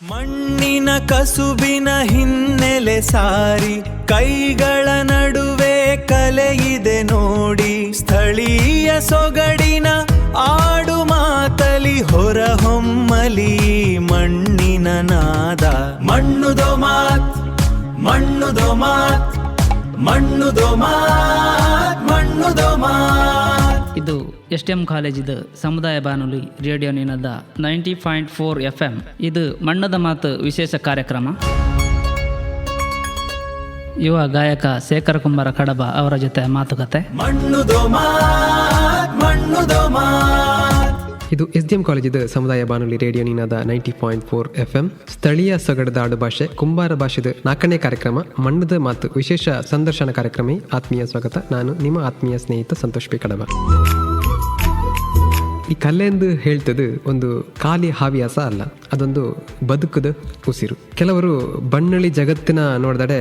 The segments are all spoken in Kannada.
ಮಣ್ಣಿನ ಕಸುಬಿನ ಹಿನ್ನೆಲೆ ಸಾರಿ ಕೈಗಳ ನಡುವೆ ಕಲೆಯಿದೆ ನೋಡಿ. ಸ್ಥಳೀಯ ಸೊಗಡಿನ ಆಡು ಮಾತಲಿ ಹೊರಹೊಮ್ಮಲಿ ಮಣ್ಣಿನ ನಾದ. ಮಣ್ಣುದೋ ಮಾತ್ ಮಣ್ಣುದೋ ಮಾತ್ ಮಣ್ಣುದೋ ಮಾತ್ ಮಣ್ಣುದೋ ಮಾತ್. ಇದು STM ಕಾಲೇಜಿದ ಸಮುದಾಯ ಬಾನುಲಿ ರೇಡಿಯೋ ನಿನದ 90.4 FM. ಇದು ಮಣ್ಣದ ಮಾತು ವಿಶೇಷ ಕಾರ್ಯಕ್ರಮ. ಯುವ ಗಾಯಕ ಶೇಖರ ಕುಂಬಾರ ಕಡಬ ಅವರ ಜೊತೆ ಮಾತುಕತೆ. ಮಣ್ಣುದೋ ಮಾತ್ ಮಣ್ಣುದೋ ಮಾತ್. ಇದು SDM ಕಾಲೇಜಿದ ಸಮುದಾಯ ಬಾನುಲಿ ರೇಡಿಯೋ ನಿನಾದ 90.4 FM. ಸ್ಥಳೀಯ ಸೊಗಡದ ಆಡು ಭಾಷೆ ಕುಂಬಾರ ಭಾಷೆದ 4ನೇ ಕಾರ್ಯಕ್ರಮ ಮಣ್ಣದ ಮಾತು ವಿಶೇಷ ಸಂದರ್ಶನ ಕಾರ್ಯಕ್ರಮ. ಆತ್ಮೀಯ ಸ್ವಾಗತ. ನಾನು ನಿಮ್ಮ ಆತ್ಮೀಯ ಸ್ನೇಹಿತ ಸಂತೋಷ್ ಪಿ ಕಡಬ. ಈ ಕಲೆ ಎಂದು ಹೇಳ್ತದೆ ಒಂದು ಖಾಲಿ ಹವ್ಯಾಸ ಅಲ್ಲ, ಅದೊಂದು ಬದುಕದ ಉಸಿರು. ಕೆಲವರು ಬಣ್ಣಳಿ ಜಗತ್ತಿನ ನೋಡಿದಡೆ,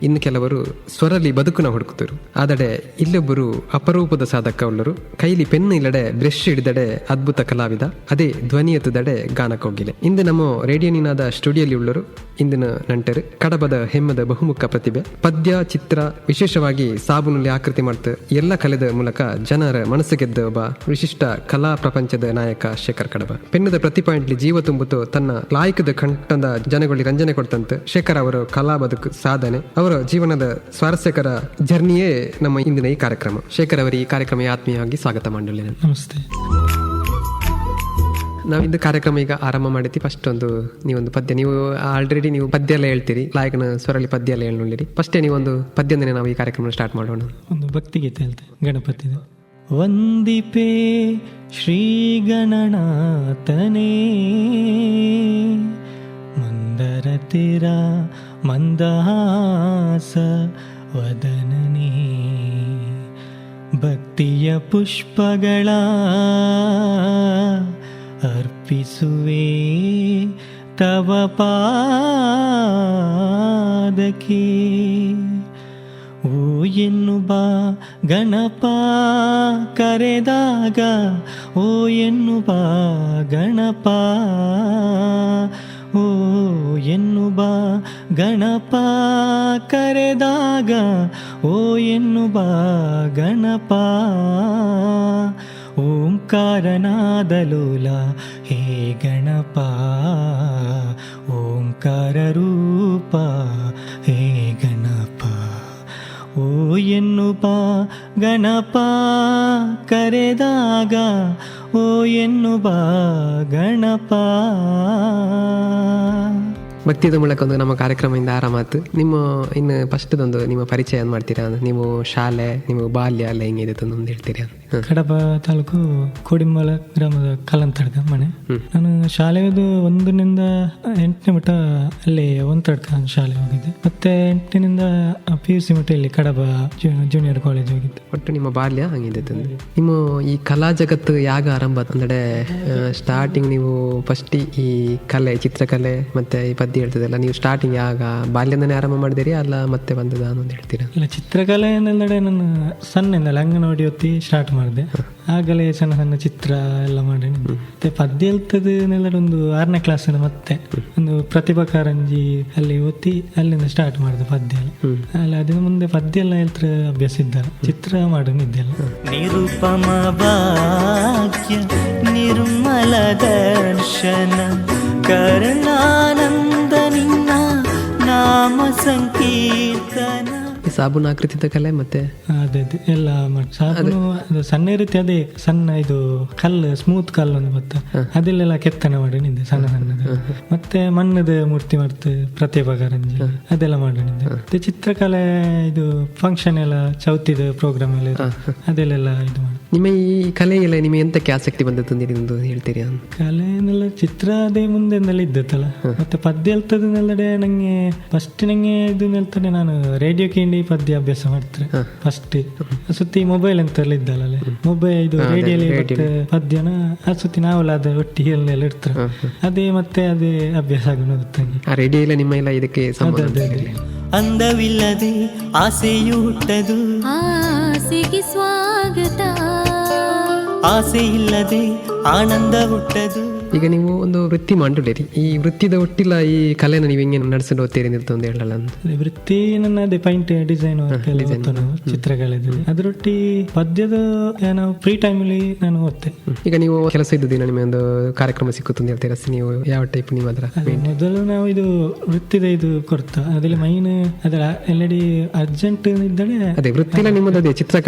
ಇನ್ನು ಕೆಲವರು ಸ್ವರಲಿ ಬದುಕನ್ನ ಹುಡುಕುತ್ತರು. ಆದರೆ ಇಲ್ಲೊಬ್ಬರು ಅಪರೂಪದ ಸಾಧಕ ಉಳ್ಳರು. ಕೈಲಿ ಪೆನ್ ಇಲ್ಲಡೆ ಬ್ರಷ್ ಹಿಡಿದಡೆ ಅದ್ಭುತ ಕಲಾವಿದ, ಅದೇ ಧ್ವನಿ ಎತ್ತದಡೆ ಗಾನಕ್ಕೋಗಿಲೆ. ಇಂದು ನಮ್ಮ ರೇಡಿಯೋ ನಿನಾದ ಸ್ಟುಡಿಯೋಲಿ ಉಳ್ಳರು ಇಂದಿನ ನಂಟರು ಕಡಬದ ಹೆಮ್ಮದ ಬಹುಮುಖ ಪ್ರತಿಭೆ. ಪದ್ಯ, ಚಿತ್ರ, ವಿಶೇಷವಾಗಿ ಸಾಬೂನಲ್ಲಿ ಆಕೃತಿ ಮಾಡ್ತ ಎಲ್ಲ ಕಲೆದ ಮೂಲಕ ಜನರ ಮನಸ್ಸು ಗೆದ್ದ ಒಬ್ಬ ವಿಶಿಷ್ಟ ಕಲಾ ಪ್ರಪಂಚದ ನಾಯಕ ಶೇಖರ್ ಕಡಬ. ಪೆನ್ನದ ಪ್ರತಿ ಪಾಯಿಂಟ್ಲಿ ಜೀವ ತುಂಬುತ್ತು ತನ್ನ ಲಾಯಕದ ಕಂಠದ ಜನಗಳಿಗೆ ರಂಜನೆ ಕೊಡ್ತಂತೆ ಶೇಖರ್ ಅವರ ಕಲಾ ಬದುಕು ಸಾಧನೆ, ಅವರ ಜೀವನದ ಸ್ವಾರಸ್ಯಕರ ಜರ್ನಿಯೇ ನಮ್ಮ ಇಂದಿನ ಈ ಕಾರ್ಯಕ್ರಮ. ಶೇಖರ್ ಅವರ ಈ ಕಾರ್ಯಕ್ರಮ ಆತ್ಮೀಯವಾಗಿ ಸ್ವಾಗತ ಮಾಡಲಿ. ನಮಸ್ತೆ. ನಾವಿಂದು ಕಾರ್ಯಕ್ರಮ ಈಗ ಆರಂಭ ಮಾಡಿದ್ವಿ. ಫಸ್ಟ್ ನೀವೊಂದು ಪದ್ಯ, ನೀವು ಆಲ್ರೆಡಿ ನೀವು ಪದ್ಯ ಎಲ್ಲ ಹೇಳ್ತೀರಿ, ಲಾಯಕನ ಸ್ವರಲಿ ಪದ್ಯ ಎಲ್ಲ ಹೇಳಿ. ಫಸ್ಟೇ ನೀವೊಂದು ಪದ್ಯದಿಂದನೇ ನಾವು ಈ ಕಾರ್ಯಕ್ರಮ ಸ್ಟಾರ್ಟ್ ಮಾಡೋಣ. ಒಂದು ಭಕ್ತಿಗೀತೆ ಹೇಳ್ತೇವೆ, ಗಣಪತಿದ. ವಂದಿಪೇ ಶ್ರೀ ಗಣನಾಥನೇ ಮಂದರತಿರ ಮಂದಹಾಸ ವದನನೇ. ಭಕ್ತಿಯ ಪುಷ್ಪಗಳ ಅರ್ಪಿಸುವೆ ತವ ಪಾದಕ್ಕೆ. ಓ ಎನ್ನು ಬಾ ಗಣಪ ಕರೆದಾಗ, ಓ ಎನ್ನು ಬಾ ಗಣಪ, ಓ ಎನ್ನು ಬಾ ಗಣಪ ಕರೆದಾಗ, ಓ ಎನ್ನು ಬಾ ಗಣಪ. ಓಂಕಾರನಾದಲೋಲ ಹೇ ಗಣಪ, ಓಂಕಾರ ರೂಪ ಹೇ ಗಣಪ. ಓ ಎನ್ನು ಬಾ ಗಣಪ ಕರೆದಾಗ, ಓ ಎನ್ನು ಬಾ ಗಣಪ. ಭಕ್ತಿದ ಮೂಲಕ ಒಂದು ನಮ್ಮ ಕಾರ್ಯಕ್ರಮದಿಂದ ಆರಾಮಾತು. ನಿಮ್ಮ ಇನ್ನು ಫಸ್ಟ್ದೊಂದು ನಿಮ್ಮ ಪರಿಚಯ ಮಾಡ್ತೀರಾ? ನೀವು ಶಾಲೆ, ನಿಮ್ಮ ಬಾಲ್ಯ ಎಲ್ಲ ಹೆಂಗಿದೆ ಒಂದು ಹೇಳ್ತೀರಾ? ಕಡಬ ತಾಲೂಕು ಕೋಡಿಮಲ ಗ್ರಾಮದ ಕಲ್ಲಂತಡ್ಕ ಮನೆ. ನಾನು ಶಾಲೆಯದು 1ರಿಂದ 8ನೇ ಮಟ್ಟ ಅಲ್ಲಿ ಒಂತಡ್ಕ ಶಾಲೆ ಹೋಗಿದ್ದೆ. ಮತ್ತೆ 8ನಿಂದ PUC ಮಟ್ಟ ಇಲ್ಲಿ ಕಡಬ ಜೂನಿಯರ್ ಕಾಲೇಜ್ ಹೋಗಿದ್ದೆ. ಒಟ್ಟು ನಿಮ್ಮ ಬಾಲ್ಯ ಹಂಗಿದೆ. ನಿಮ್ಮ ಈ ಕಲಾ ಜಗತ್ತು ಯಾಗ ಆರಂಭ ಅಂದ್ರೆ ಸ್ಟಾರ್ಟಿಂಗ್ ನೀವು ಫಸ್ಟ್ ಈ ಕಲೆ, ಚಿತ್ರಕಲೆ ಮತ್ತೆ ಈ ಪದ್ಯ ಹೇಳ್ತದಲ್ಲ, ನೀವು ಸ್ಟಾರ್ಟಿಂಗ್ ಯಾಗ ಬಾಲ್ಯದಿಂದನೇ ಆರಂಭ ಮಾಡಿದಿರಿ ಅಲ್ಲ ಮತ್ತೆ ಬಂದದ ಅಂತ ಹೇಳ್ತೀರಾ? ಇಲ್ಲ, ಚಿತ್ರಕಲೆ ಎಂದೆಲ್ಲಡೆ ನಾನು ಸಣ್ಣಿಂದಲೇ ಅಂಗನವಾಡಿ ಹೊತ್ತಿ ಸ್ಟಾರ್ಟ್ ಮಾಡಿದೆ. ಆಗಲೇ ಸಣ್ಣ ಸಣ್ಣ ಚಿತ್ರ ಎಲ್ಲ ಮಾಡಿ. ಮತ್ತೆ ಪದ್ಯ ಹೇಳ್ತದನ್ನೆಲ್ಲ ಒಂದು 6ನೇ ಕ್ಲಾಸ್ ಮತ್ತೆ ಒಂದು ಪ್ರತಿಭಾ ಕಾರಂಜಿ ಅಲ್ಲಿ ಓದಿ ಅಲ್ಲಿಂದ ಸ್ಟಾರ್ಟ್ ಮಾಡಿದೆ ಪದ್ಯ ಎಲ್ಲ. ಅಲ್ಲ, ಅದನ್ನ ಮುಂದೆ ಪದ್ಯ ಎಲ್ಲ ಹೇಳ್ತಾರೆ ಅಭ್ಯಾಸ ಇದ್ದಾರೆ, ಚಿತ್ರ ಮಾಡೋನಿದ್ದೆಲ್ಲ. ನಿರುಪಮ ಭಾಗ್ಯ ನಿರ್ಮಲ ದರ್ಶನ ಕರುಣಾನಂದ ನಿನ್ನ ನಾಮ ಸಂಕೀರ್ತನ. ಸಾಬೂನ್ ಆಕೃತಿದ ಕಲೆ ಮತ್ತೆ ಅದೇ ಎಲ್ಲ ಮಾಡಿ. ಸಾಬೂನು ಅದು ಸಣ್ಣ ರೀತಿ, ಅದೇ ಸಣ್ಣ ಇದು ಕಲ್ಲು, ಸ್ಮೂತ್ ಕಲ್ಲು ಒಂದು ಬತ್ತ, ಅದೆಲ್ಲ ಕೆತ್ತನೆ ಮಾಡಿ ನಿಂದೆ ಸಣ್ಣ ಸಣ್ಣದು. ಮತ್ತೆ ಮಣ್ಣದ ಮೂರ್ತಿ ಮಾಡ್ತು, ಪ್ರತಿಭಾ ಕಾರಂಜಿ ಅದೆಲ್ಲ ಮಾಡಿ ನಿಂದೆ. ಮತ್ತೆ ಚಿತ್ರಕಲೆ ಇದು ಫಂಕ್ಷನ್ ಎಲ್ಲ, ಚೌತಿದ ಪ್ರೋಗ್ರಾಮ್ ಎಲ್ಲ ಅದೆಲ್ಲ ಇದು ಮಾಡಿ. ನಿಮ್ಮ ಈ ಕಲೆ ಎಲ್ಲ ನಿಮಗೆ ಎಂತಕ್ಕೆ ಆಸಕ್ತಿ ಬಂದದ್ದು ಹೇಳ್ತೀರಿ? ಕಲೆನೆಲ್ಲ ಚಿತ್ರ ಅದೇ ಮುಂದೆಲ್ಲ ಇದ್ದತ್ತಲ್ಲ. ಮತ್ತೆ ಪದ್ಯ ಹೇಳ್ತದನ್ನೆಲ್ಲಡೆ ನಂಗೆ ಫಸ್ಟ್ ನಂಗೆ ಇದು ಹೇಳ್ತಾನೆ, ನಾನು ರೇಡಿಯೋ ಕೇಳಿ ಪದ್ಯ ಅಭ್ಯಾಸ ಮಾಡ್ತಾರೆ ಫಸ್ಟ್. ಸುತ್ತಿ ಮೊಬೈಲ್ ಅಂತೆಲ್ಲ ಇದ್ದಲ್ಲ, ಮೊಬೈಲ್ ಇದು ರೇಡಿಯೋಲಿ ಪದ್ಯನ ಆ ಸುತ್ತಿ ನಾವೆಲ್ಲ ಅದ ಒಟ್ಟಿಗೆ ಎಲ್ಲ ಇಡ್ತಾರೆ. ಅದೇ ಮತ್ತೆ ಅದೇ ಅಭ್ಯಾಸ ಆಗೋಗುತ್ತೆ. ರೇಡಿಯೋ ಇಲ್ಲ ನಿಮ್ಮ ಎಲ್ಲ ಇದಕ್ಕೆ ಅಂದವಿಲ್ಲದೆ ಆಸೆಯು ಹುಟ್ಟದು, ಆಸೆಗೆ ಸ್ವಾಗತ. ಆಸೆ ಇಲ್ಲದೆ ಆನಂದ ಹುಟ್ಟದು, ಈಗ ನೀವು ಒಂದು ವೃತ್ತಿ ಮಾಡಿರಿ, ಈ ವೃತ್ತಿದ ಒಟ್ಟಿಲ್ಲ ಈ ಕಲೆನ ನೀವು ಹೆಂಗೆ ನಡೆಸಿಕೊಂಡು ಹೋಗ್ತೀರಿ ಅಂತ ಒಂದು ಹೇಳಲ್ಲ ಅಂತ. ವೃತ್ತಿ ನನ್ನ ಅದೇ ಪೈಂಟ್ ಡಿಸೈನ್ ನಾವು ಚಿತ್ರಕಲೆದು ಅದರೊಟ್ಟಿ ಪದ್ಯದ ನಾವು ಫ್ರೀ ಟೈಮಲ್ಲಿ ನಾನು ಓದ್ತೆ. ಈಗ ನೀವು ಕೆಲಸ ಇದ್ದ ದಿನ ನಿಮಗೆ ಒಂದು ಕಾರ್ಯಕ್ರಮ ಸಿಕ್ಕುತ್ತೆ ಅಂತ ಹೇಳ್ತೀರಾ, ನೀವು ಯಾವ ಟೈಪ್ ನೀವು ಅದರ ಮೊದಲು ನಾವು ಇದು ವೃತ್ತಿದ ಇದು ಕೊಡ್ತಾ ಅದ್ರಲ್ಲಿ ಮೈನ್ ಅದರ ಎಲ್ಲೆಡಿ ಅರ್ಜೆಂಟ್ ಇದ್ದಳೆ ಅದೇ ವೃತ್ತಿಲ್ಲ ನಿಮ್ಮದು ಅದೇ ಚಿತ್ರಕ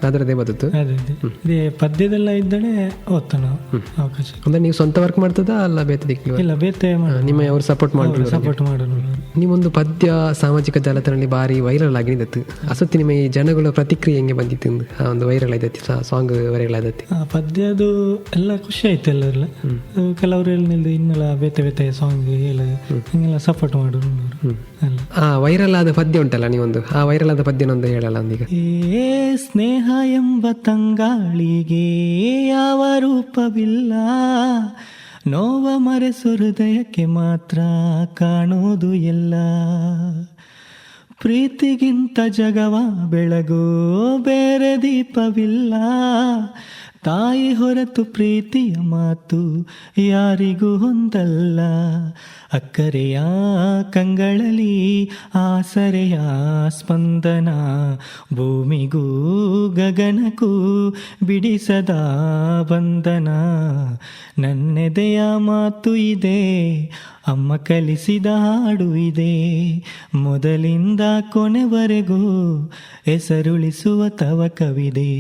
ಅದರದೇ ಬದುಕು ಅದೇ ಪದ್ಯದೆಲ್ಲ ಇದ್ದಳೆ ಓದ್ತಾ ನಾವು ಅವಕಾಶ. ಅಂದ್ರೆ ನೀವು ಸ್ವಂತ ವರ್ಕ್ ಮಾಡ್ತದಾ ಅಲ್ಲ ಬೇತೆ ದಿಕ್ಕು? ಇಲ್ಲ ಬೇತೆ ನಿಮ್ಮ ಅವರು ಸಪೋರ್ಟ್ ಮಾಡೋಣ. ನೀವೊಂದು ಪದ್ಯ ಸಾಮಾಜಿಕ ಜಾಲತಾಣದಲ್ಲಿ ಬಾರಿ ವೈರಲ್ ಆಗಿದ್ದತ್ತು, ಅಸತ್ತಿ ನಿಮ್ಮ ಈ ಜನಗಳ ಪ್ರತಿಕ್ರಿಯೆ ಹೆಂಗೆ ಬಂದಿತ್ತು? ಆ ಒಂದು ವೈರಲ್ ಆಯ್ತತಿ, ಸಾಂಗ್ ವೈರಲ್ ಆದತಿ, ಪದ್ಯದು ಎಲ್ಲ ಖುಷಿ ಆಯ್ತು ಎಲ್ಲರೆಲ್ಲ. ಕೆಲವರು ಹೇಳಿದ ಇನ್ನೆಲ್ಲ ಬೇತೆ ಬೇತೆ ಸಾಂಗ್ ಹೇಳ ಹಿಂಗೆಲ್ಲ ಸಪೋರ್ಟ್ ಮಾಡೋರು. ಆ ವೈರಲ್ ಆದ ಪದ್ಯ ಉಂಟಲ್ಲ, ನೀವೊಂದು ಆ ವೈರಲ್ ಆದ ಪದ್ಯನೊಂದು ಹೇಳಲ್ಲ ಅಂದೀಗ. ಏ ಸ್ನೇಹ ಎಂಬ ತಂಗಾಳಿಗೆ ಯಾವ ರೂಪವಿಲ್ಲ, ನೋವ ಮರೆಸು ಹೃದಯಕ್ಕೆ ಮಾತ್ರ ಕಾಣೋದು ಎಲ್ಲ. ಪ್ರೀತಿಗಿಂತ ಜಗವ ಬೆಳಗೋ ಬೇರೆ ದೀಪವಿಲ್ಲ, ತಾಯಿ ಹೊರತು ಪ್ರೀತಿಯ ಮಾತು ಯಾರಿಗೂ ಹೊಂದಲ್ಲ. ಅಕ್ಕರೆಯ ಕಂಗಳಲ್ಲಿ ಆಸರೆಯ ಸ್ಪಂದನ, ಭೂಮಿಗೂ ಗಗನಕ್ಕೂ ಬಿಡಿಸದ ಬಂಧನ. ನನ್ನೆದೆಯ ಮಾತು ಇದೆ, ಅಮ್ಮ ಕಲಿಸಿದ ಹಾಡು ಇದೆ, ಮೊದಲಿಂದ ಕೊನೆವರೆಗೂ ಹೆಸರುಳಿಸುವ ತವಕವಿದೆ.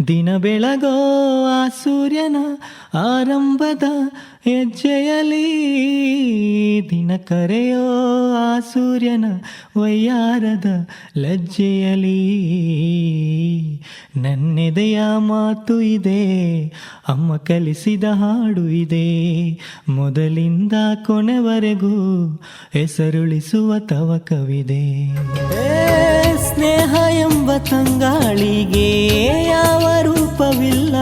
ದಿನ ಬೆಳಗೋ ಆ ಸೂರ್ಯನ ಆರಂಭದ ಹೆಜ್ಜೆಯಲಿ, ದಿನ ಕರೆಯೋ ಆ ಸೂರ್ಯನ ವಯ್ಯಾರದ ಲಜ್ಜೆಯಲಿ. ನನ್ನೆದೆಯ ಮಾತು ಇದೆ, ಅಮ್ಮ ಕಲಿಸಿದ ಹಾಡು ಇದೆ, ಮೊದಲಿಂದ ಕೊನೆವರೆಗೂ ಹೆಸರುಳಿಸುವ ತವಕವಿದೆ. ಸ್ನೇಹ ಎಂಬ ತಂಗಾಳಿಗೆ ಯಾವ ರೂಪವಿಲ್ಲ,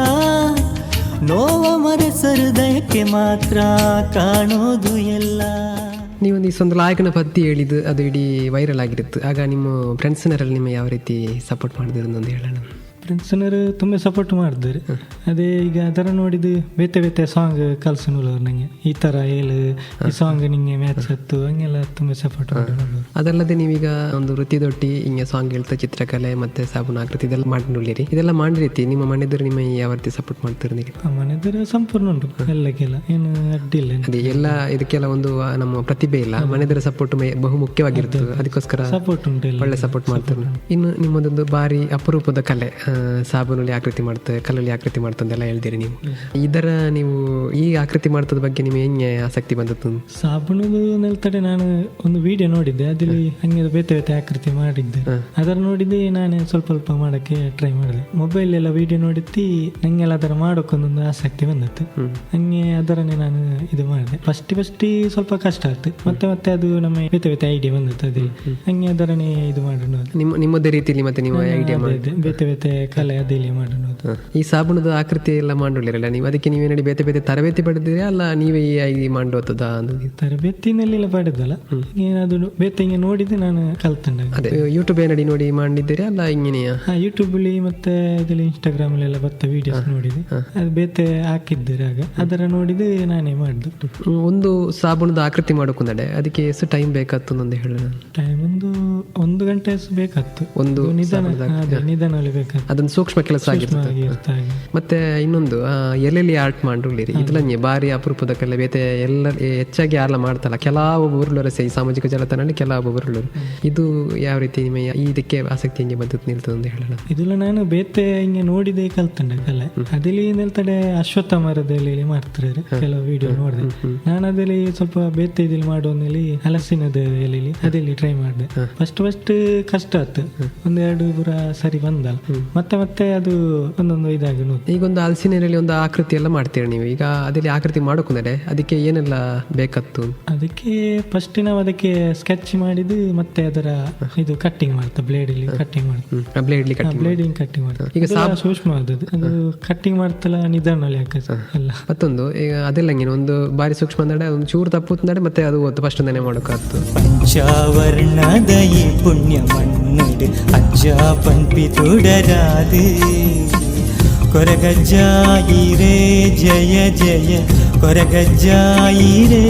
ನೋವ ಮರೆಸ ಹೃದಯಕ್ಕೆ ಮಾತ್ರ ಕಾಣೋದು ಎಲ್ಲ. ನೀವೊಂದು ಈ ಒಂದು ಲಾಯಕನ ಪದ್ಯ ಹೇಳಿದ್ದು ಅದು ಇಡೀ ವೈರಲ್ ಆಗಿರುತ್ತೆ, ಆಗ ನಿಮ್ಮ ಫ್ರೆಂಡ್ಸ್ನರಲ್ಲಿ ನಿಮ್ಮ ಯಾವ ರೀತಿ ಸಪೋರ್ಟ್ ಮಾಡಿದ್ರು ಅಂತ ಹೇಳೋಣ. ಫ್ರೆಂಡ್ಸ್ನವರು ತುಂಬ ಸಪೋರ್ಟ್ ಮಾಡಿದ್ದಾರೆ. ಅದೇ ಈಗ ಅದರ ನೋಡಿದ್ದು ಬೇತೆ ಬೇತೆ ಸಾಂಗ್ ಕಲ್ಸನೂರು ನನಗೆ ಈ ಥರ ಹೇಳು, ಈ ಸಾಂಗ್ ನಿಂಗೆ ಮ್ಯಾಚ್ ಹತ್ತು ಹಂಗೆಲ್ಲ ತುಂಬ ಸಪೋರ್ಟ್ ಮಾಡೋದು. ಅದಲ್ಲದೆ ನೀವೀಗ ಒಂದು ವೃತ್ತಿದೊಟ್ಟಿ ಹಿಂಗೆ ಸಾಂಗ್ ಹೇಳ್ತಾ ಚಿತ್ರಕಲೆ ಮತ್ತೆ ಸಾಬೂನು ಆಕೃತಿ ಇದೆಲ್ಲ ಮಾಡಿರಿ, ಇದೆಲ್ಲ ಮಾಡಿರ್ತಿ ನಿಮ್ಮ ಮನೆಯವರು ನಿಮ್ಮ ಯಾವ ರೀತಿ ಸಪೋರ್ಟ್ ಮಾಡ್ತಾರೆ? ಮನೆಯವರು ಸಂಪೂರ್ಣ ಉಂಟು ಎಲ್ಲಕ್ಕೆಲ್ಲ, ಏನು ಅಡ್ಡಿಲ್ಲ. ಅದೇ ಎಲ್ಲ ಇದಕ್ಕೆಲ್ಲ ಒಂದು ನಮ್ಮ ಪ್ರತಿಭೆ ಇಲ್ಲ, ಮನೆಯದರ ಸಪೋರ್ಟ್ ಬಹು ಮುಖ್ಯವಾಗಿರ್ತದೆ, ಅದಕ್ಕೋಸ್ಕರ ಸಪೋರ್ಟ್ ಉಂಟು, ಒಳ್ಳೆ ಸಪೋರ್ಟ್ ಮಾಡ್ತಾರೆ. ಇನ್ನು ನಿಮ್ಮದೊಂದು ಬಾರಿ ಅಪರೂಪದ ಕಲೆ ಸಾಬೂನಲ್ಲಿ ಆಕೃತಿ ಮಾಡ್ತಾರೆ, ಕಲ್ಲಲ್ಲಿ ಆಕೃತಿ ಮಾಡ್ತಂದೆಲ್ಲ ಹೇಳ್ತೀರಿ ನೀವು. ಇದರ ನೀವು ಈ ಆಕೃತಿ ಮಾಡ್ತದ ಬಗ್ಗೆ ನಿಮ್ಗೆ ಹೆಂಗೆ ಆಸಕ್ತಿ ಬಂದದ್ದು? ಸಾಬೂನದು ನೆಲ್ತಡೆ ನಾನು ಒಂದು ವಿಡಿಯೋ ನೋಡಿದ್ದೆ, ಅದ್ರಲ್ಲಿ ಹಂಗೆ ಬೇತೆ ಬೇತೆ ಆಕೃತಿ ಮಾಡಿದ್ದೆ. ಅದರ ನೋಡಿದ್ದೆ ನಾನೇ ಸ್ವಲ್ಪ ಸ್ವಲ್ಪ ಮಾಡಕ್ಕೆ ಟ್ರೈ ಮಾಡಿದೆ. ಮೊಬೈಲ್ ಎಲ್ಲ ವಿಡಿಯೋ ನೋಡಿದ್ದಿ ನಂಗೆಲ್ಲ ಅದರ ಮಾಡೋಕೊಂದೊಂದು ಆಸಕ್ತಿ ಬಂದತ್ತು. ಹಂಗೆ ಅದರನ್ನೇ ನಾನು ಇದು ಮಾಡಿದೆ. ಫಸ್ಟ್ ಸ್ವಲ್ಪ ಕಷ್ಟ ಆಗ್ತದೆ, ಮತ್ತೆ ಮತ್ತೆ ಅದು ನಮ್ಮ ಬೇತೆ ಬೇತೆ ಐಡಿಯಾ ಬಂದದ್ದು. ಅದೇ ಹಂಗೆ ಅದರನ್ನೇ ಇದು ಮಾಡೋಣ ನಿಮ್ಮದೇ ರೀತಿಯಲ್ಲಿ ಮತ್ತೆ ನೀವು ಐಡಿಯಾ ಮಾಡಿದೆ ಬೇತೆ ಬೇತೆ ಕಲೆ ಅದೇಲಿ ಮಾಡೋಣ. ಈ ಸಾಬೂನದ ಆಕೃತಿ ಎಲ್ಲ ಮಾಡಿರಲಿಲ್ಲ ನೀವು, ಅದಕ್ಕೆ ನೀವೇನಡಿ ಬೇತೆ ಬೇತೆ ತರಬೇತಿ ಪಡೆದಿದ್ದೀರಾ ಅಲ್ಲ ನೀವೇ ಈ ಮಾಡೋತದ? ತರಬೇತಿನೆಲ್ಲ ಪಡೆದಲ್ಲ, ಅದು ಬೇತೆ ಹಿಂಗೆ ನೋಡಿದ್ರೆ ನಾನು ಕಲ್ತಂಡ. ಅದೇ ಯೂಟ್ಯೂಬ್ ಏನಡಿ ನೋಡಿ ಮಾಡಿದ್ದೀರಾ ಅಲ್ಲ ಹಿಂಗೇನೆಯಾ? ಯೂಟ್ಯೂಬ್ ಅಲ್ಲಿ ಮತ್ತೆ ಇದರಲ್ಲಿ ಇನ್ಸ್ಟಾಗ್ರಾಮ್ ಅಲ್ಲೆಲ್ಲ ಬರ್ತಾ ವಿಡಿಯೋಸ್ ನೋಡಿದೆ, ಅದು ಬೇತೆ ಹಾಕಿದ್ದಾರೆ, ಆಗ ಅದರ ನೋಡಿದೆ ನಾನೇ ಮಾಡಿದ್ದು. ಒಂದು ಸಾಬೂನದ ಆಕೃತಿ ಮಾಡೋಕೊಂಡೆ ಅದಕ್ಕೆ ಎಷ್ಟು ಟೈಮ್ ಬೇಕಾಗ್ತದೆ ಅಂತ ಹೇಳೋಣ? ಟೈಮ್ ಒಂದು ಗಂಟೆ ಬೇಕಾಗ್ತು. ಒಂದು ನಿಧಾನದಲ್ಲಿ ಬೇಕಾಗ್ತದೆ, ಅದೊಂದು ಸೂಕ್ಷ್ಮ ಕೆಲಸ ಆಗಿರುತ್ತೆ. ಮತ್ತೆ ಇನ್ನೊಂದು ಎಲ್ಲೆಲ್ಲಿ ಆರ್ಟ್ ಮಾಡಿರಿ ಇದೆಲ್ಲ ಬಾರಿ ಅಪರೂಪದ ಕಲೆ ಬೇತೆ ಎಲ್ಲ ಹೆಚ್ಚಾಗಿ ಯಾರೆಲ್ಲ ಮಾಡ್ತಲ್ಲ, ಕೆಲವು ಉರುಳರು ಈ ಸಾಮಾಜಿಕ ಜಾಲತಾಣದಲ್ಲಿ ಕೆಲವು ಉರುಳರು. ಇದು ಯಾವ ರೀತಿ ನಿಮ್ಮ ಇದಕ್ಕೆ ಆಸಕ್ತಿ ಹಿಂಗೆ ಬಂದದ್ದು ನಿಲ್ತದೆ ಅಂತ ಹೇಳೋಣ? ಇದೆಲ್ಲ ನಾನು ಬೇತೆ ಹಿಂಗೆ ನೋಡಿದೆ ಕಲ್ತಂಡೆ ಕಲೆ. ಅದಲ್ಲಿ ನಿಲ್ತಡೆ ಅಶ್ವತ್ಥ ಮರದಲ್ಲಿ ಮಾಡ್ತಾರೆ ಕೆಲವು ವಿಡಿಯೋ ನೋಡಿದೆ ನಾನು. ಅದಲ್ಲಿ ಸ್ವಲ್ಪ ಬೇತೆ ಇದಲ್ಲಿ ಮಾಡೋನಲ್ಲಿ ಹಲಸಿನದ ಎಲೆಯಲ್ಲಿ ಅದಲ್ಲಿ ಟ್ರೈ ಮಾಡಿದೆ. ಫಸ್ಟ್ ಕಷ್ಟ ಆಯ್ತು, ಒಂದೆರಡು ಪುರ ಸರಿ ಬಂದಲ್ಲ, ಮತ್ತೆ ಅದು ಒಂದೊಂದು ಇದಾಗಿ. ಈಗ ಒಂದು ಹಲಸಿನಲ್ಲಿ ಒಂದು ಆಕೃತಿ ಎಲ್ಲ ಮಾಡ್ತೀರಿ ನೀವು, ಈಗ ಅದಲ್ಲಿ ಆಕೃತಿ ಮಾಡೋಕೊಂಡ್ರೆ ಅದಕ್ಕೆ ಏನೆಲ್ಲ ಬೇಕತ್ತು? ಅದಕ್ಕೆ ಫಸ್ಟ್ ನಾವು ಅದಕ್ಕೆ ಸ್ಕೆಚ್ ಮಾಡಿದ್ದು, ಮತ್ತೆ ಅದರ ಇದು ಕಟ್ಟಿಂಗ್ ಮಾಡ್ತಾ ಬ್ಲೇಡ್ ಕಟ್ಟಿಂಗ್ ಮಾಡ್ತಾ ಬ್ಲೇಡಿಂಗ್ ಕಟ್ಟಿಂಗ್ ಮಾಡ್ತಾ. ಈಗ ಸೂಕ್ಷ್ಮ ಅದು ಕಟ್ಟಿಂಗ್ ಮಾಡ್ತಲ್ಲ ನಿಧಾನಲ್ಲಿ ಹಾಕಲ್ಲ ಎಲ್ಲ. ಮತ್ತೊಂದು ಈಗ ಅದೆಲ್ಲ ಒಂದು ಬಾರಿ ಸೂಕ್ಷ್ಮ ಅಂದ್ರೆ ಒಂದು ಚೂರು ತಪ್ಪುತ್ತಂದ್ರೆ ಮತ್ತೆ ಅದು ಫಸ್ಟ್ ಅಂತಾನೆ ಮಾಡೋಕ್ಕಾಗ್ತು. ಪಂಚಾವರ್ಣದ ಈ ಪುಣ್ಯ ಮಣ್ಣುಡು ಅಜ್ಜ ಪಂಪಿ ತುಡರಾದು ಕೊರಗಜ್ಜಾಯಿರೇ ಜಯ ಜಯ ಕೊರಗಜ್ಜಾಯಿರೇ.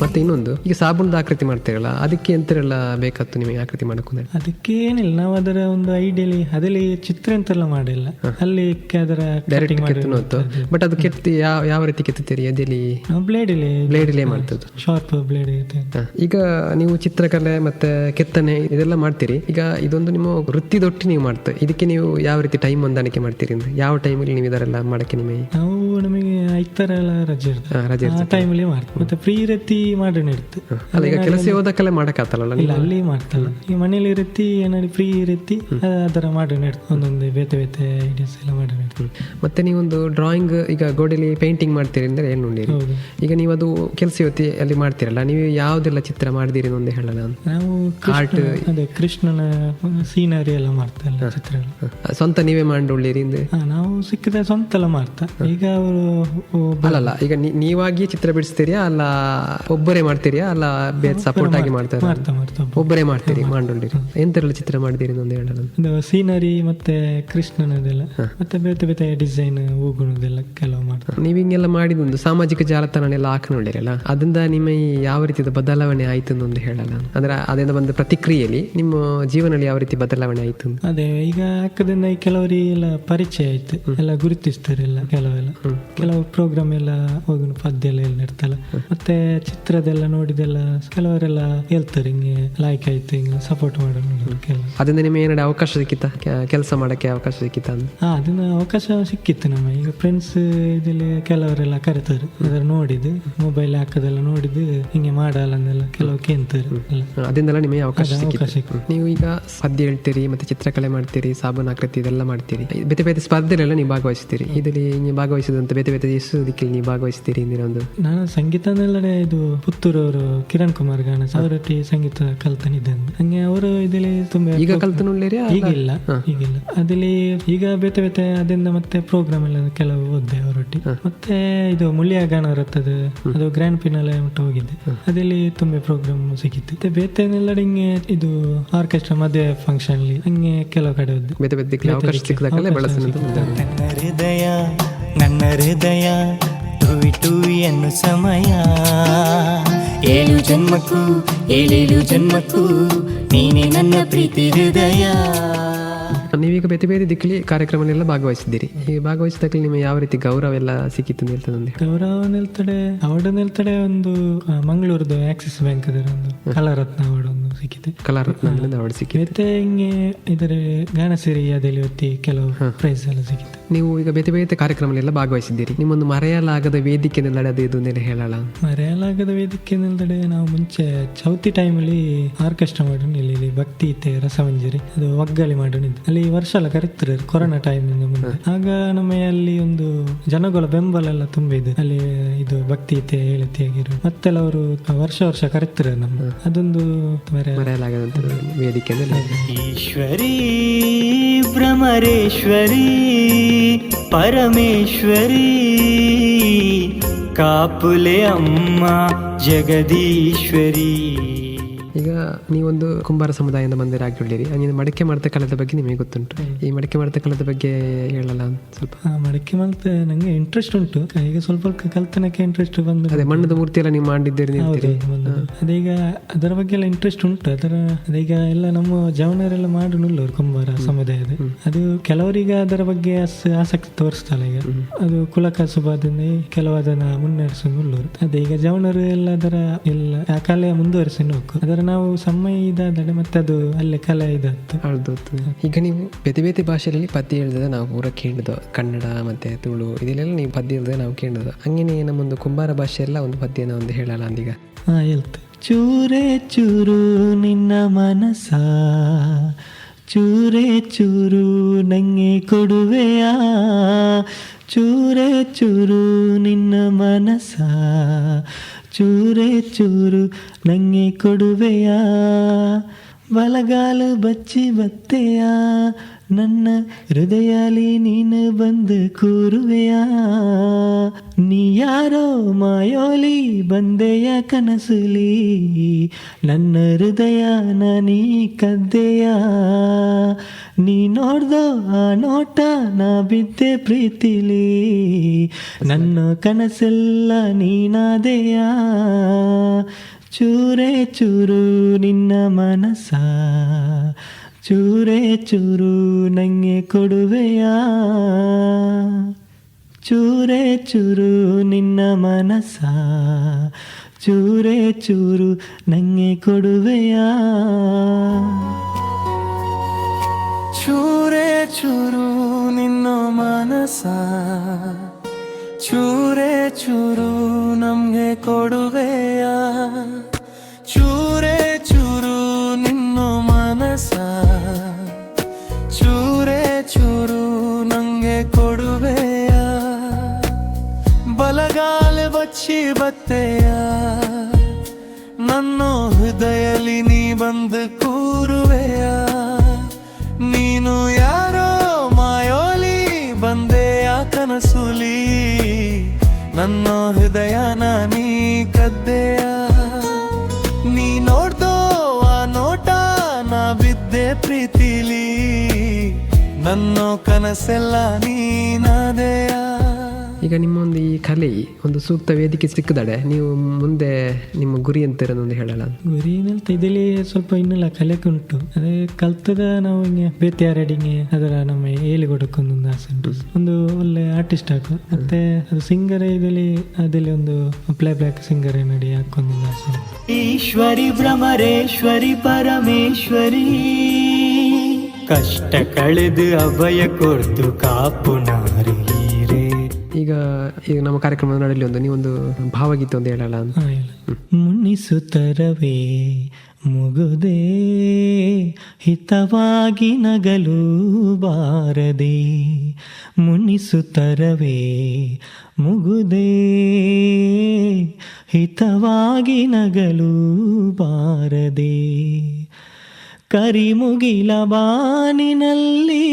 ಮತ್ತೆ ಇನ್ನೊಂದು, ಈಗ ಸಾಬೂನದ ಆಕೃತಿ ಮಾಡ್ತೀರಲ್ಲ, ಅದಕ್ಕೆ ಎಂತೆಲ್ಲ ಬೇಕಾಗ್ತು ನಿಮಗೆ ಆಕೃತಿ ಮಾಡಕ್ಕೆ? ಅದಕ್ಕೇನಿಲ್ಲ, ನಾವು ಅದರ ಒಂದು ಐಡಿಯಲಿ ಅದಲ್ಲಿ ಚಿತ್ರ ಎಂತೆಲ್ಲ ಮಾಡಿಲ್ಲ, ಅಲ್ಲಿ ಅದರ ಡೈರೆಕ್ಟ್ ಕೆತ್ತುನೋದು. ಬಟ್ ಅದು ಕೆತ್ತಿ ಯಾವ ರೀತಿ ಕೆತ್ತುತ್ತೀರಿ? ಅದೇಲಿ ಬ್ಲೇಡಲ್ಲೇ ಮಾಡ್ತದ್ದು, ಶಾರ್ಪ್ ಬ್ಲೇಡ್. ಈಗ ನೀವು ಚಿತ್ರಕಲೆ ಮತ್ತೆ ಕೆತ್ತನೆ ಇದೆಲ್ಲ ಮಾಡ್ತೀರಿ. ಈಗ ಇದೊಂದು ನಿಮ್ಮ ವೃತ್ತಿದೊಟ್ಟು ನೀವು ಮಾಡ್ತೀರಿ. ಇದಕ್ಕೆ ನೀವು ಯಾವ ರೀತಿ ಟೈಮ್ ಹೊಂದಾಣಿಕೆ ಮಾಡ್ತೀರಿ ಅಂದ್ರೆ ಯಾವ ಟೈಮಲ್ಲಿ ನೀವು ಇದರೆಲ್ಲ ಮಾಡಕ್ಕೆ ನಿಮಗೆ? ನಾವು ನಮಗೆ ಐತರ ರಜೆ ಇರ್ತದೆ, ಟೈಮಲ್ಲಿ ಮಾಡ್ತೀವಿ. ಮತ್ತೆ ಫ್ರೀ ಇರತ್ತಿ ಮಾಡೋಣ ಇರುತ್ತೆ. ಅಲ್ಲ, ಈಗ ಕೆಲಸ ಹೋದಕ್ಕೆಲ್ಲ ಮಾಡಕ್ಕಾಗಲ್ಲ. ಇಲ್ಲ, ಅಲ್ಲಿ ಮಾಡ್ತಲ್ಲ. ಈ ಮನೇಲಿ ಇರತ್ತಿ ಏನಾದ್ರು ಫ್ರೀ ಇರತ್ತಿ ಅದರ ಮಾಡೋಣ ಇರ್ತದೆ. ಒಂದೊಂದು ಬೇತೆ ಐಡಿಯಾಸ್ ಎಲ್ಲ ಮಾಡೋಣ ಇರ್ತದೆ. ಮತ್ತೆ ನೀವೊಂದು ಡ್ರಾಯಿಂಗ್, ಈಗ ಗೋಡೆಲಿ ಪೇಂಟಿಂಗ್ ಮಾಡ್ತೀರಿ ಅಂದ್ರೆ ಏನು ನೋಡಿರಿ. ಈಗ ನೀವು ಅದು ಕೆಲಸ ಹೊತ್ತಿ ಅಲ್ಲಿ ಮಾಡ್ತೀರಲ್ಲ, ನೀವು ಯಾವ್ದೆಲ್ಲ ಚಿತ್ರ ಮಾಡಿದಿರಿ ಒಂದು ಹೇಳಲ್ಲ? ನಾವು ಆರ್ಟ್, ಅದೇ ಕೃಷ್ಣನ ಸೀನರಿ ಎಲ್ಲ ಮಾಡ್ತಾ ಇಲ್ಲ ಚಿತ್ರ. ಸ್ವಂತ ನೀವೇ ಮಾಡಿಕೊಳ್ಳಿರಿ? ನಾವು ಸಿಕ್ಕಿದ ಸ್ವಂತ ಎಲ್ಲ ಮಾಡ್ತಾ. ಈಗ ಅವರು ಅಲ್ಲ, ಈಗ ನೀವಾಗಿ ಚಿತ್ರ ಬಿಡಿಸ್ತೀರಿಯಾ ಅಲ್ಲ ಒಬ್ಬರೇ ಮಾಡ್ತೀರಿಯಾ ಅಲ್ಲ ಬೇರೆ ಸಪೋರ್ಟ್ ಆಗಿ ಮಾಡ್ತಾರೆ? ಒಬ್ಬರೇ ಮಾಡ್ತೀರಿ, ಮಾಡಿಕೊಳ್ಳಿರಿ. ಎಂತೆಲ್ಲ ಚಿತ್ರ ಮಾಡಿದಿರಿ ಒಂದು ಹೇಳಲ್ಲ? ಸೀನರಿ ಮತ್ತೆ ಕೃಷ್ಣನದೆಲ್ಲ, ಮತ್ತೆ ಬೇತೆ ಬೇತೆ ಡಿಸೈನ್ ಹೂಗುಣದೆಲ್ಲ ಕೆಲವು ಮಾಡ್ತಾರೆ. ನೀವು ಹಿಂಗೆಲ್ಲ ಮಾಡಿದೊಂದು ಸಾಮಾಜಿಕ ಜಾಲತಾಣನೆಲ್ಲ ಹಾಕೊಂಡಿರಲ್ಲ, ಅದರಿಂದ ನಿಮ್ಮ ಯಾವ ರೀತಿಯ ಬದಲಾವಣೆ ಆಯ್ತು ಒಂದು ಹೇಳಲ್ಲ? ಅಂದ್ರೆ ಅದರಿಂದ ಬಂದ ಪ್ರತಿಕ್ರಿಯೆಯಲ್ಲಿ ನಿಮ್ಮ ಜೀವನದಲ್ಲಿ ಯಾವ ರೀತಿ ಬದಲಾವಣೆ ಆಯ್ತು? ಅದೇ ಈಗ ಹಾಕದಿಂದ ಕೆಲವರಿಗೆ ಎಲ್ಲ ಪರಿಚಯ ಆಯ್ತು, ಎಲ್ಲ ಗುರುತಿಸ್ತಾರೆ ಎಲ್ಲ. ಕೆಲವು ಪ್ರೋಗ್ರಾಮ್ ಎಲ್ಲ ಹೋಗಿ ಪದ್ಯ ಎಲ್ಲ ಇರ್ತಲ್ಲ, ಮತ್ತೆ ಚಿತ್ರದೆಲ್ಲ ನೋಡಿದೆಲ್ಲ ಕೆಲವರೆಲ್ಲ ಹೇಳ್ತಾರೆ ಹಿಂಗೆ ಲೈಕ್ ಆಯ್ತು, ಹಿಂಗೆ ಸಪೋರ್ಟ್ ಮಾಡೋಣ. ಅದರಿಂದ ನಿಮಗೆ ಏನಾದ್ರು ಅವಕಾಶ ಸಿಕ್ಕಿತ್ತ, ಕೆಲಸ ಮಾಡಕ್ಕೆ ಅವಕಾಶ ಸಿಕ್ಕಿತ್ತ? ಅದನ್ನ ಅವಕಾಶ ಸಿಕ್ಕಿತ್ತು. ನಮ್ಮ ಈಗ ಫ್ರೆಂಡ್ಸ್ ಇದಲ್ಲಿ ಕೆಲವರೆಲ್ಲ ಕರೀತಾರೆ, ಅದರ ನೋಡಿದ್ದು ಮೊಬೈಲ್ ಹಾಕೋದೆಲ್ಲ ನೋಡಿದ್ದು ಹಿಂಗೆ ಮಾಡಲ್ಲ ಅಂದೆಲ್ಲ ಕೆಲವು ಕೇಂತಾರೆ. ಅದರಿಂದೆಲ್ಲ ನಿಮಗೆ ಅವಕಾಶ ಸಿಕ್ಕಿತ್ತು. ನೀವು ಈಗ ಪದ್ಯ ಹೇಳ್ತೀರಿ, ಮತ್ತೆ ಚಿತ್ರಕಲೆ ಮಾಡ್ತೀರಿ, ಸಾಬೂನು ಆಕೃತಿ ಇದೆಲ್ಲ ಮಾಡ್ತೀರಿ, ಬೇತೆ ಬೇತೆ ಸ್ಪರ್ಧೆಲೆಲ್ಲ ನೀವು ಭಾಗವಹಿಸ್ತೀರಿ. ಇದರಲ್ಲಿ ನೀವು ಭಾಗವಹಿಸಿದಂತ ಬೇತೆ ಬೇತೆ ದಿಕ್ಕಲ್ಲಿ ನೀವು ಭಾಗವಹಿಸ್ತೀರಿ? ನಾನು ಸಂಗೀತದೆಲ್ಲಡೆ ಇದು ಪುತ್ತೂರವರು ಕಿರಣ್ ಕುಮಾರ್ ಗಾನ ಅವರೊಟ್ಟಿ ಸಂಗೀತ ಕಲ್ತನಿದ್ದೇನೆ. ಹಂಗೆ ಅವರು ಇದರಲ್ಲಿ ತುಂಬಾ ಈಗ ಕಲ್ತನೊಳ್ಳಿರಿ? ಈಗಿಲ್ಲ ಅದಲ್ಲಿ ಈಗ ಬೇತೆ ಬೇತೆ ಅದರಿಂದ ಮತ್ತೆ ಪ್ರೋಗ್ರಾಮ್ ಎಲ್ಲ ಕೆಲವು ಓದ್ದೆ ಅವರೊಟ್ಟಿ. ಮತ್ತೆ ಇದು ಮುಳ್ಳಿಯ ಗಾನ ಇರುತ್ತದೆ, ಅದು ಗ್ರ್ಯಾಂಡ್ ಫಿನಾಲೆ ಮಟ್ಟ ಹೋಗಿದ್ದೆ, ಅದಲ್ಲಿ ತುಂಬಾ ಪ್ರೋಗ್ರಾಮ್ ಸಿಕ್ಕಿತ್ತು. ಮತ್ತೆ ಬೇತೆನೆಲ್ಲ ಹಿಂಗೆ ಇದು ಆರ್ಕೆಸ್ಟ್ರಾ ಮದುವೆ ಫಂಕ್ಷನ್ ಹಂಗೆ ಕೆಲವು ಕಡೆ ಹೋದ್ದೆ. ಬೇತೆ ಬೇತೆ ಅವಕಾಶ ಸಿಕ್ಕಿದಾಗಲೇ ಬಳಸಿದ್ದು. ನನ್ನ ಹೃದಯ ಟುವಿ ಟುವಿ ಎನ್ನು ಸಮಯ, 7 ಜನ್ಮಕ್ಕೂ 7 ಜನ್ಮಕ್ಕೂ ನೀನೇ ನನ್ನ ಪ್ರೀತಿ ಹೃದಯ. ನೀವೀಗ ಬೇರೆ ಬೇರೆ ದಿಕ್ಕಲಿ ಕಾರ್ಯಕ್ರಮನೆಲ್ಲ ಭಾಗವಹಿಸಿದ್ದೀರಿ. ಈ ಭಾಗವಹಿಸಿದಾಗಲಿ ನಿಮಗೆ ಯಾವ ರೀತಿ ಗೌರವ ಎಲ್ಲ ಸಿಕ್ಕಿತ್ತು ನಿಲ್ತದೆ? ಗೌರವ ಅವಾರ್ಡ್ ನಿಲ್ತಡೆ ಒಂದು ಮಂಗಳೂರದು ಆಕ್ಸಿಸ್ ಬ್ಯಾಂಕ್ ಒಂದು ಕಲಾರತ್ನ ಅವಾರ್ಡ್ ಒಂದು ಸಿಕ್ಕಿದೆ. ಕಲಾರತ್ನ ಅವಾರ್ಡ್ ಸಿಕ್ಕಿದೆ. ಮತ್ತೆ ಹಿಂಗೆ ಇದರ ಗಾನಸಿರಿ ಅದಲ್ಲಿ ಹೊತ್ತಿ ಕೆಲವು ಪ್ರೈಸ್ ಎಲ್ಲ ಸಿಕ್ಕಿತ್ತು. ನೀವು ಈಗ ಬೇರೆ ಬೇರೆ ಕಾರ್ಯಕ್ರಮನೆಲ್ಲ ಭಾಗವಹಿಸಿದ್ದೀರಿ. ನಿಮ್ಮೊಂದು ಮರೆಯಲಾಗದ ವೇದಿಕೆ ನಿಲ್ದಡೆ ಅದು ಇದನ್ನೆಲ್ಲ ಹೇಳಲ್ಲ? ಮರೆಯಲಾಗದ ವೇದಿಕೆ ನಿಲ್ದಡೆ ನಾವು ಮುಂಚೆ ಚೌತಿ ಟೈಮಲ್ಲಿ ಆರ್ಕೆಸ್ಟ್ರಾ ಮಾಡೋಣ, ಇಲ್ಲಿ ಭಕ್ತಿ ಇತ್ತೆ ರಸಮಂಜರಿ ಅದು ಒಗ್ಗಳಿ ಮಾಡೋಣ. ಅಲ್ಲಿ ವರ್ಷ ಎಲ್ಲ ಕರೀತಾರೆ ಕೊರೋನಾ ಟೈಮಿಂದ ಮುಂದೆ. ಆಗ ನಮ್ಮ ಅಲ್ಲಿ ಒಂದು ಜನಗಳ ಬೆಂಬಲ ಎಲ್ಲ ತುಂಬ ಇದೆ. ಅಲ್ಲಿ ಇದು ಭಕ್ತಿ ಇತ್ತೆ ಹೇಳುತ್ತೆ ಆಗಿರೋ ಮತ್ತೆಲ್ಲ ಅವರು ವರ್ಷ ಕರೀತಾರೆ ನಮ್ಮ. ಅದೊಂದು ಮರೆಯಲಾಗದಂತ ವೇದಿಕೆ. ಈಶ್ವರಿ ಭ್ರಮರೇಶ್ವರಿ ಪರಮೇಶ್ವರಿ ಕಾಪುಲೆ ಅಮ್ಮ ಜಗದೀಶ್ವರಿ. ಈಗ ನೀವೊಂದು ಕುಂಬಾರ ಸಮುದಾಯದಿಂದ ಬಂದಿರಾಗಿದ್ದೀರಿ. ಹಂಗೆ ಮಡಕೆ ಮಾಡ್ತಾ ಕಲದ ಬಗ್ಗೆ ನಿಮಗೆ ಗೊತ್ತುಂಟು. ಈ ಮಡಕೆ ಮಾಡ್ತಾ ಕಲದ ಬಗ್ಗೆ ಹೇಳಲ್ಲ ಸ್ವಲ್ಪ? ಮಡಕೆ ಮಾಡ್ತಾ ನಂಗೆ ಇಂಟ್ರೆಸ್ಟ್ ಉಂಟು. ಈಗ ಸ್ವಲ್ಪ ಕಲ್ತನಕ್ಕೆ ಇಂಟ್ರೆಸ್ಟ್ ಬಂದು ಅದೇ ಮಣ್ಣದ ಮೂರ್ತಿ ಎಲ್ಲ ನೀವು ಮಾಡಿದ್ದೀರಿ. ಅದೀಗ ಅದರ ಬಗ್ಗೆ ಎಲ್ಲ ಇಂಟ್ರೆಸ್ಟ್ ಉಂಟು. ಅದೀಗ ಎಲ್ಲ ನಮ್ಮ ಜವನರೆಲ್ಲ ಮಾಡುನುಳ್ಳವರು ಕುಂಬಾರ ಸಮುದಾಯದ. ಅದು ಕೆಲವರಿಗೆ ಅದರ ಬಗ್ಗೆ ಆಸಕ್ತಿ ತೋರಿಸ್ತಲ್ಲ. ಈಗ ಅದು ಕುಲಕಸುಬಾದಿಂದ ಕೆಲವು ಅದನ್ನ ಮುನ್ನಡೆಸುಳ್ಳವರು. ಅದೀಗ ಜವನರು ಎಲ್ಲ ಅದರ ಎಲ್ಲ ಆ ಕಲೆ ಮುಂದುವರಿಸಿ ಹೋಗು. ಅದರ ನಾವು ಸಮಯ ಇದಾದರೆ ಮತ್ತೆ ಅದು ಅಲ್ಲೇ ಕಲೆ ಇದಾಯ್ತು. ಈಗ ನೀವು ಬೇತೆ ಬೇತೆ ಭಾಷೆಯಲ್ಲಿ ಪದ್ಯ ಹೇಳಿದ ನಾವು ಪೂರ ಕೇಳಿದ ಕನ್ನಡ ಮತ್ತೆ ತುಳು ಇದೆಲ್ಲ ನೀವು ಪದ್ಯ ಹೇಳಿದ್ರೆ ನಾವು ಕೇಳಿದ. ಹಂಗೇನೆ ನಮ್ಮೊಂದು ಕುಂಬಾರ ಭಾಷೆ ಎಲ್ಲ ಒಂದು ಪದ್ಯನ ಒಂದು ಹೇಳಲ್ಲ ಅಂದೀಗ? ಹೇಳ್ತು. ಚೂರೇ ಚೂರು ನಿನ್ನ ಮನಸ ಚೂರೇ ಚೂರು ನಂಗೆ ಕೊಡುವೆಯಾ, ಚೂರೇ ಚೂರು ನಿನ್ನ ಮನಸ ಚೂರೇ ಚೂರು ನಂಗೆ ಕೊಡುವೆಯಾ, ಬಲಗಾಲು ಬಚ್ಚಿ ಬತ್ತೆಯ ನನ್ನ ಹೃದಯಲಿ ನೀನು ಬಂದು ಕೂರುವೆಯ ನೀ ಯಾರೋ ಮಾಯೋಲಿ ಬಂದೆಯ ಕನಸುಲಿ ನನ್ನ ಹೃದಯ ನೀ ಕದ್ದೆಯ ನೀ ನೋಡ್ದೋ ಆ ನೋಟ ನಾ ಬಿದ್ದೆ ಪ್ರೀತಿಲಿ ನನ್ನ ಕನಸೆಲ್ಲ ನೀನಾದೆಯ ಚೂರೇ ಚೂರು ನಿನ್ನ ಮನಸ ಚೂರೇ ಚೂರು ನಂಗೆ ಕೊಡುವೆಯ ಚೂರೇ ಚೂರು ನಿನ್ನ ಮನಸ ಚೂರೇ ಚೂರು ನಂಗೆ ಕೊಡುವೆಯ ಚೂರೇ ಚೂರು ನಿನ್ನ ಮನಸ ಚೂರೇ ಚೂರು ನಮ್ಗೆ ಕೊಡುವೆಯ ಚೂರೇ ಚೂರು ನಿನ್ನ ಮನಸ ಚೂರೇ ಚೂರು ನಂಗೆ ಕೊಡುವೆಯ ಬಲಗಾಲ ಬಚ್ಚಿ ಬತ್ತೆಯ ನನ್ನ ಹೃದಯಲಿ ನೀ ಬಂದು ಕೂರುವೆಯ ನೀನು ಯಾರೋ ಮಾಯೋಲಿ ಬಂದೆಯ ಕನಸುಲಿ ನನ್ನ ಹೃದಯ ನೀ ಕದ್ದೆಯ ನೀ ನೋಡ್ದೋ ಆ ನೋಟ ನಾ ಬಿದ್ದೆ ಪ್ರೀತಿಲಿ ನನ್ನ ಕನಸೆಲ್ಲ ನೀನಾದೆಯ. ಈಗ ನಿಮ್ಮ ಒಂದು ಈ ಕಲೆ ಒಂದು ಸೂಕ್ತ ವೇದಿಕೆ ಸಿಕ್ಕದಡೆ ನೀವು ಮುಂದೆ ನಿಮ್ಮ ಗುರಿ ಅಂತ ಇರೋದೊಂದು ಹೇಳಲ್ಲ. ಗುರಿ ಏನಂತ ಇದರಲ್ಲಿ ಸ್ವಲ್ಪ ಇನ್ನೆಲ್ಲ ಕಲೆಗೆ ಉಂಟು. ಅದೇ ಕಲ್ತದ ನಾವು ಹಿಂಗೆ ಬೇತೆಯಾರಡಿಗೆ ಅದರ ನಮ್ಮ ಹೇಳಿಕೊಡಕ್ಕೊಂದೊಂದು ಆಸೆ ಉಂಟು. ಒಂದು ಒಳ್ಳೆ ಆರ್ಟಿಸ್ಟ್ ಹಾಕು ಮತ್ತೆ ಅದು ಸಿಂಗರ್ ಅದರಲ್ಲಿ ಒಂದು ಪ್ಲೇ ಬ್ಯಾಕ್ ಸಿಂಗರ್ ನಡಿ ಹಾಕೊಂದೊಂದು ಆಸೆ. ಈಶ್ವರಿ ಭ್ರಮರೇಶ್ವರಿ ಪರಮೇಶ್ವರಿ ಕಷ್ಟ ಕಳೆದು ಅಭಯ ಕೊಡ್ತು ಕಾಪು ನಾರಿ. ಈಗ ನಮ್ಮ ಕಾರ್ಯಕ್ರಮ ನಡೆಯಲಿ ಒಂದು ನೀವೊಂದು ಭಾವಗೀತೆ ಒಂದು ಹೇಳಲ್ಲ ಅಂತ. ಮುನಿಸುತ್ತರವೇ ಮುಗುದೇ ಹಿತವಾಗಿ ನಗಲು ಬಾರದೆ ಮುನಿಸುತ್ತರವೇ ಮುಗುದೇ ಹಿತವಾಗಿ ನಗಲು ಬಾರದೆ ಕರಿಮುಗಿಲ ಬಾನಿನಲ್ಲಿ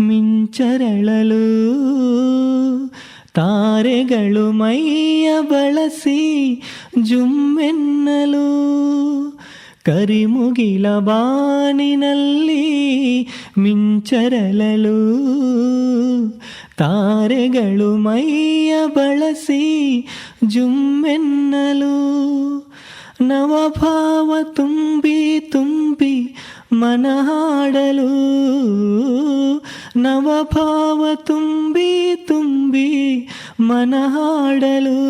ಮಿಂಚರಳಲು ತಾರೆಗಳು ಮೈಯ ಬಳಸಿ ಜುಮ್ಮೆನ್ನಲು ಕರಿಮುಗಿಲ ಬಾನಿನಲ್ಲಿ ಮಿಂಚರಳಲು ತಾರೆಗಳು ಮೈಯ ಬಳಸಿ ಜುಮ್ಮೆನ್ನಲು ನವಭಾವ ತುಂಬಿ ತುಂಬಿ ಮನ ಹಾಡಲು ನವಭಾವ ತುಂಬಿ ತುಂಬಿ ಮನ ಹಾಡಲು